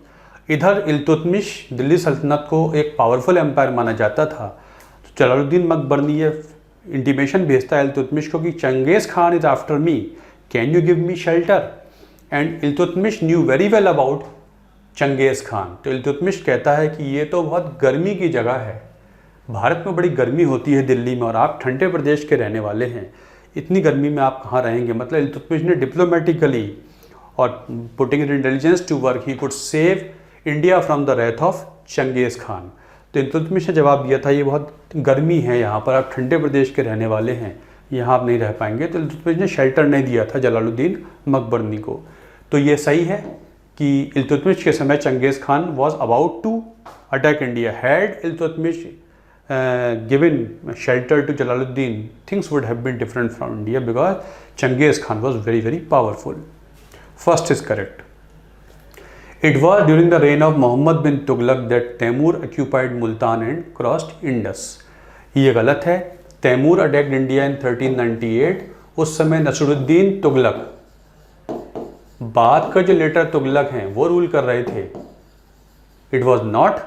S1: इधर इल्तुतमिश दिल्ली सल्तनत को एक पावरफुल एम्पायर माना जाता था, तो जलालुद्दीन मकबरनी ये इंटीमेशन भेजता है इल्तुतमिश को कि Changez Khan is after me, can you give me shelter? And Iltutmish new very well about Changez Khan. तो इल्तुतमिश कहता है कि ये तो बहुत गर्मी की जगह है, भारत में बड़ी गर्मी होती है दिल्ली में, और आप ठंडे प्रदेश के रहने वाले हैं, इतनी गर्मी में आप कहाँ रहेंगे? मतलब इल्तुतमिश ने डिप्लोमेटिकली और putting it intelligence to work he could save India from the wrath of Changez Khan. तो इल्तुतमिश ने जवाब दिया था ये बहुत गर्मी है यहाँ पर, आप ठंडे प्रदेश के रहने वाले हैं, यहाँ आप नहीं रह पाएंगे। तो इल्तुतमिश ने शेल्टर नहीं दिया था जलालुद्दीन मकबरनी को। तो ये सही है कि इल्तुतमिश के समय Changez Khan was about to attack India. Had Iltutmish given shelter to Jalaluddin, things would have been different from India because Changez Khan was very very powerful. First is correct. It was during the reign of Muhammad bin Tughlaq that Taimur occupied Multan and crossed Indus। ये गलत है, Taimur attacked India in 1398, उस समय नसरुद्दीन तुगलक, बाद का जो letter Tughlaq हैं वो रूल कर रहे थे। It was not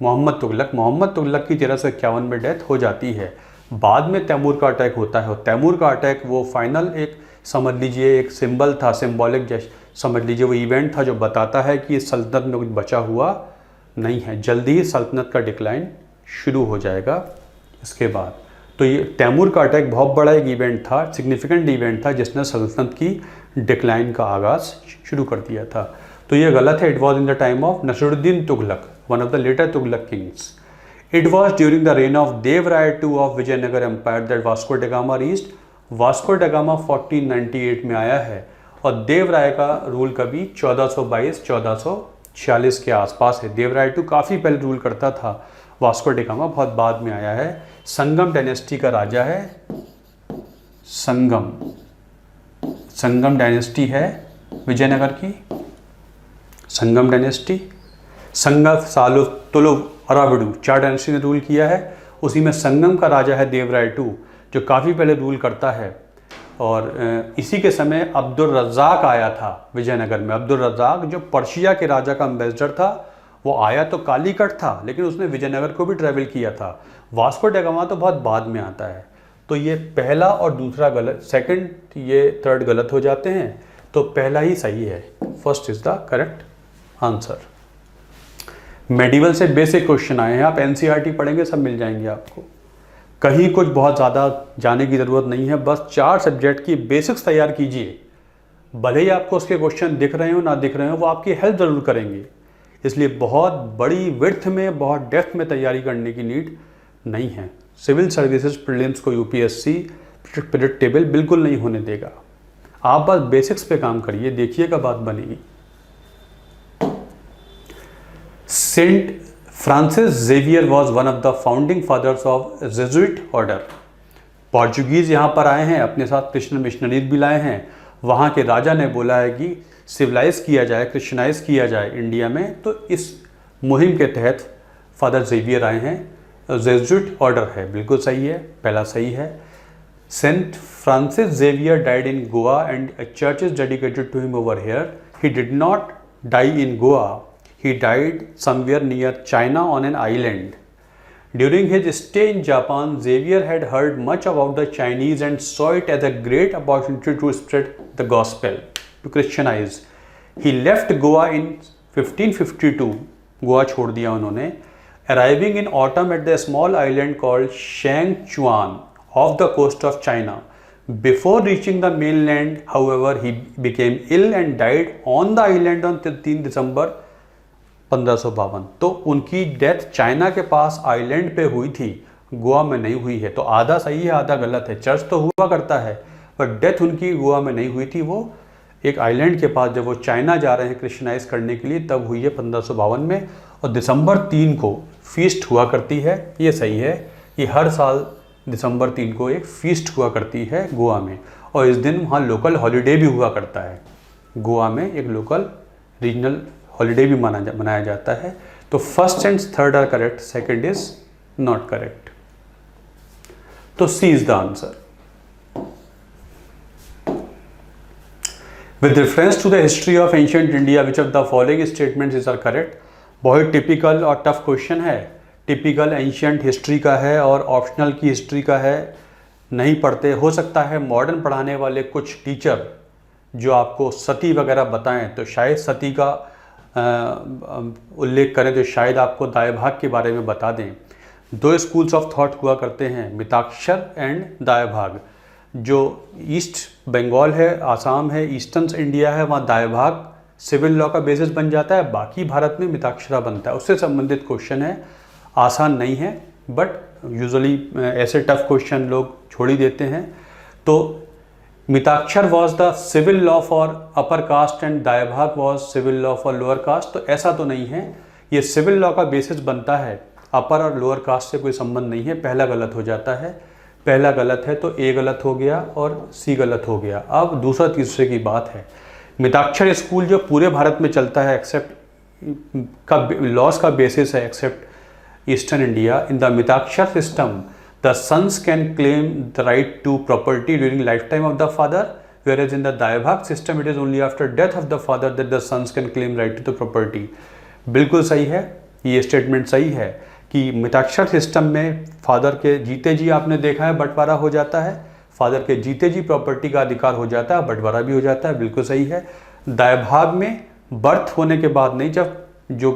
S1: Mohammad Tughlaq. Mohammad Tughlaq की 1351 में डेथ हो जाती है, बाद में तैमूर का अटैक होता है, और तैमूर का अटैक वो फाइनल एक समझ लीजिए एक सिंबल था, सिंबॉलिक जैसे समझ लीजिए वो इवेंट था जो बताता है कि सल्तनत में कुछ बचा हुआ नहीं है, जल्दी ही सल्तनत का डिक्लाइन शुरू हो जाएगा इसके बाद। तो ये तैमूर का अटैक बहुत बड़ा एक इवेंट था, सिग्निफिकेंट इवेंट था, जिसने सल्तनत की डिक्लाइन का आगाज़ शुरू कर दिया था। तो ये गलत है, it was in the time of Nasiruddin Tughlaq, one of the later Tughlaq kings. It was during the reign of Devaraya II of Vijayanagar empire that Vasco da Gama reached. Vasco da Gama 1498 में आया है, और देवराय का रूल कभी 1422-1446 के आसपास है। देवराय II काफ़ी पहले रूल करता था, वास्को ड गामा बहुत बाद में आया है। संगम डायनेस्टी का राजा है, संगम डायनेस्टी है विजयनगर की, संगम डायनेस्टी। संगम सालु तुलु अराविडु 4 डायनेस्टी ने रूल किया है, उसी में संगम का राजा है देवराय II जो काफ़ी पहले रूल करता है। और इसी के समय अब्दुल रज़्ज़ाक आया था विजयनगर में। अब्दुल रज़्ज़ाक जो पर्शिया के राजा का एम्बेसडर था, वो आया तो कालीकट था लेकिन उसने विजयनगर को भी ट्रैवल किया था। वास्को ड गामा तो बहुत बाद में आता है। तो ये पहला और दूसरा गलत, सेकंड ये थर्ड गलत हो जाते हैं, तो पहला ही सही है, first is the correct answer. Medieval से बेसिक क्वेश्चन आए हैं, आप एनसीईआरटी पढ़ेंगे सब मिल जाएंगे आपको, कहीं कुछ बहुत ज़्यादा जाने की ज़रूरत नहीं है, बस 4 सब्जेक्ट की बेसिक्स तैयार कीजिए। भले ही आपको उसके क्वेश्चन दिख रहे हो ना दिख रहे हो, वो आपकी हेल्प ज़रूर करेंगे, इसलिए बहुत बड़ी विड्थ में बहुत डेप्थ में तैयारी करने की नीड नहीं है। सिविल सर्विसेज प्रीलिम्स को यूपीएससी प्रेडिक्टेबल बिल्कुल नहीं होने देगा, आप बस बेसिक्स पे काम करिए, देखिएगा बात बनेगी। Saint Francis Xavier was one of the founding fathers of Jesuit order. Portuguese यहाँ पर आए हैं, अपने साथ क्रिश्चियन मिशनरीज भी लाए हैं। वहाँ के राजा ने बोला है कि सिविलाइज किया जाए, क्रिश्चियनाइज किया जाए इंडिया में, तो इस मुहिम के तहत फादर जेवियर आए हैं जेजुइट ऑर्डर है, बिल्कुल सही है, पहला सही है। Saint Francis Xavier died in Goa and a church is dedicated to him over here. He did not die in Goa, he died somewhere near China on an island. During his stay in Japan, Xavier had heard much about the Chinese and saw it as a great opportunity to spread the gospel, to Christianize. He left Goa in 1552, Goa छोड़ दिया उन्होंने, arriving in autumn at the small island called Shangchuan off the coast of China. Before reaching the mainland, however, he became ill and died on the island on 3 December 1552। तो उनकी death China के पास island पे हुई थी, गोवा में नहीं हुई है। तो आधा सही है आधा गलत है। चर्च तो हुआ करता है पर डेथ उनकी गोवा में नहीं हुई थी, वो एक आइलैंड के पास जब वो चाइना जा रहे हैं क्रिश्चियनाइज करने के लिए तब हुई है 1552 में। और दिसंबर 3 को फीस्ट हुआ करती है, ये सही है। ये हर साल दिसंबर 3 को एक फीस्ट हुआ करती है गोवा में, और इस दिन वहाँ लोकल हॉलीडे भी हुआ करता है। गोवा में एक लोकल रीजनल हॉलीडे भी मनाया जाता है। तो first and third are correct, second is not correct. तो C is the answer. With reference to the history of ancient India which of the following statements is are correct. बहुत typical और tough question है। Typical ancient history का है और optional की history का है, नहीं पढ़ते। हो सकता है मॉडर्न पढ़ाने वाले कुछ टीचर जो आपको सती वगैरह बताएं तो शायद सती का उल्लेख करें, तो शायद आपको दायभाग के बारे में बता दें। दो स्कूल्स ऑफ थॉट हुआ करते हैं, मिताक्षर एंड दायभाग। जो ईस्ट बंगाल है, आसाम है, ईस्टर्न इंडिया है, वहाँ दायभाग सिविल लॉ का बेसिस बन जाता है, बाकी भारत में मिताक्षरा बनता है। उससे संबंधित क्वेश्चन है, आसान नहीं है, बट यूजुअली ऐसे टफ क्वेश्चन लोग छोड़ ही देते हैं। तो Mitakshara was the civil law for upper caste and Dayabhaga was civil law for lower caste. तो ऐसा तो नहीं है, ये सिविल लॉ का बेसिस बनता है, अपर और लोअर कास्ट से कोई संबंध नहीं है। पहला गलत हो जाता है, पहला गलत है तो ए गलत हो गया और सी गलत हो गया। अब दूसरा तीसरे की बात है। मिताक्षर स्कूल जो पूरे भारत में चलता है एक्सेप्ट का लॉस का बेसिस है except eastern India. In the Mitakshara system the sons can claim the right to property during lifetime of the father, whereas in the Daibhag system it is only after death of the father that the sons can claim right to the property। बिल्कुल सही है, ये statement सही है कि Mitakshara system में father के जीते जी आपने देखा है बंटवारा हो जाता है, फादर के जीते जी प्रॉपर्टी का अधिकार हो जाता है, बंटवारा भी हो जाता है, बिल्कुल सही है। दायभाग में बर्थ होने के बाद नहीं, जब जो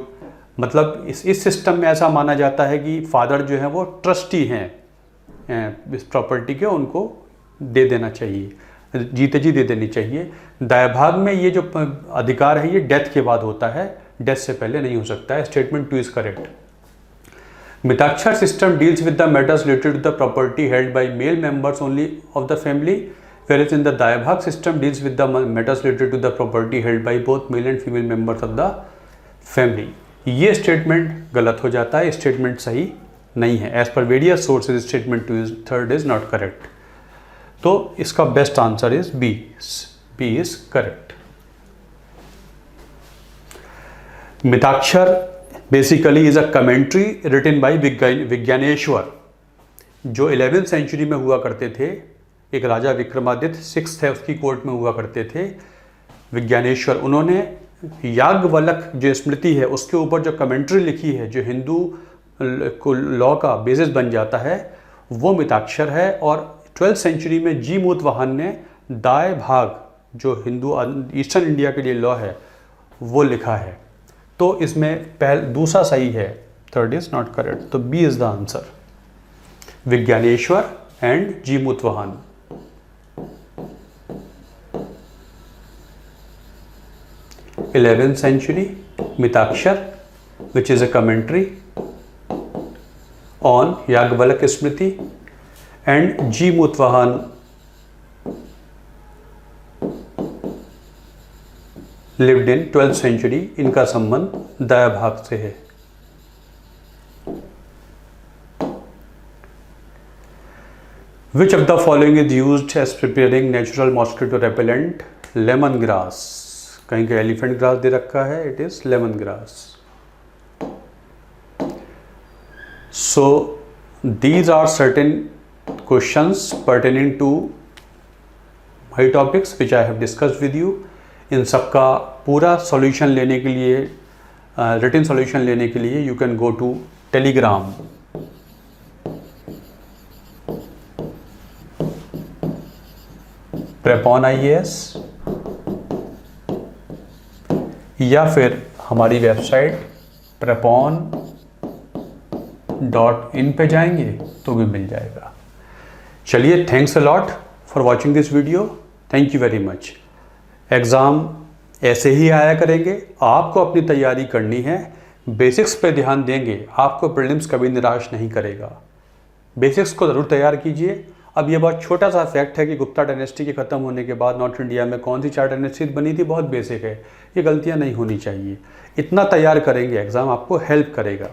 S1: मतलब इस सिस्टम में ऐसा माना जाता है कि फादर जो है वो ट्रस्टी हैं इस प्रॉपर्टी के, उनको दे देना चाहिए, जीते जी दे देनी चाहिए। दायभाग में ये जो अधिकार है ये डेथ के बाद होता है, डेथ से पहले नहीं हो सकता है। Statement 2 is correct. Mitakshara system deals with the matters related to the property held by male members only of the family, whereas in the Dayabhaga system deals with the matters related to the property held by both male and female members of the family. ये statement गलत हो जाता है, statement सही नहीं है। As per various sources statement 3 is not correct. तो इसका best answer is B, B is correct. Mitakshara basically is a commentary written by Vijnaneshwara, जो 11th सेंचुरी में हुआ करते थे। एक राजा विक्रमादित्य 6th है, उसकी कोर्ट में हुआ करते थे विज्ञानेश्वर। उन्होंने याज्ञवल्क्य जो स्मृति है उसके ऊपर जो कमेंट्री लिखी है, जो हिंदू को लॉ का बेसिस बन जाता है, वो मिताक्षर है। और 12th सेंचुरी में जी मूतवाहन ने दायभाग जो हिंदू ईस्टर्न इंडिया के लिए लॉ है वो लिखा है। तो इसमें दूसरा सही है, 3rd इज नॉट करेक्ट। तो B is the answer, Vijnaneshwara and Jimutavahana. Eleventh century Mitakshara which is a commentary on Yajnavalkya Smriti, and Jimutavahana lived in 12th century, इनका संबंध दायभाग से है। Which of the following is used as preparing natural mosquito repellent? Lemon grass, कहीं का elephant grass दे रखा है, it is lemon grass. So These are certain questions pertaining to my topics which I have discussed with you. इन सबका पूरा solution लेने के लिए, written solution लेने के लिए you can go to Telegram. Prepon IAS, या फिर हमारी वेबसाइट prepon.in पे जाएंगे तो भी मिल जाएगा. चलिए, thanks a lot for watching this video. Thank you very much. Exam ऐसे ही आया करेंगे, आपको अपनी तैयारी करनी है. बेसिक्स पे ध्यान देंगे, आपको प्रीलिम्स कभी निराश नहीं करेगा. बेसिक्स को ज़रूर तैयार कीजिए. अब ये बहुत छोटा सा फैक्ट है कि गुप्ता डायनेस्टी के ख़त्म होने के बाद नॉर्थ इंडिया में कौन सी 4 डायनेस्टी बनी थी, बहुत बेसिक है. ये गलतियां नहीं होनी चाहिए. इतना तैयार करेंगे, एग्ज़ाम आपको हेल्प करेगा.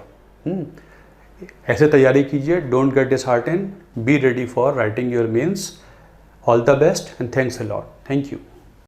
S1: ऐसे तैयारी कीजिए. Don't get disheartened. Be ready for writing your mains. All the best and thanks a lot. Thank you.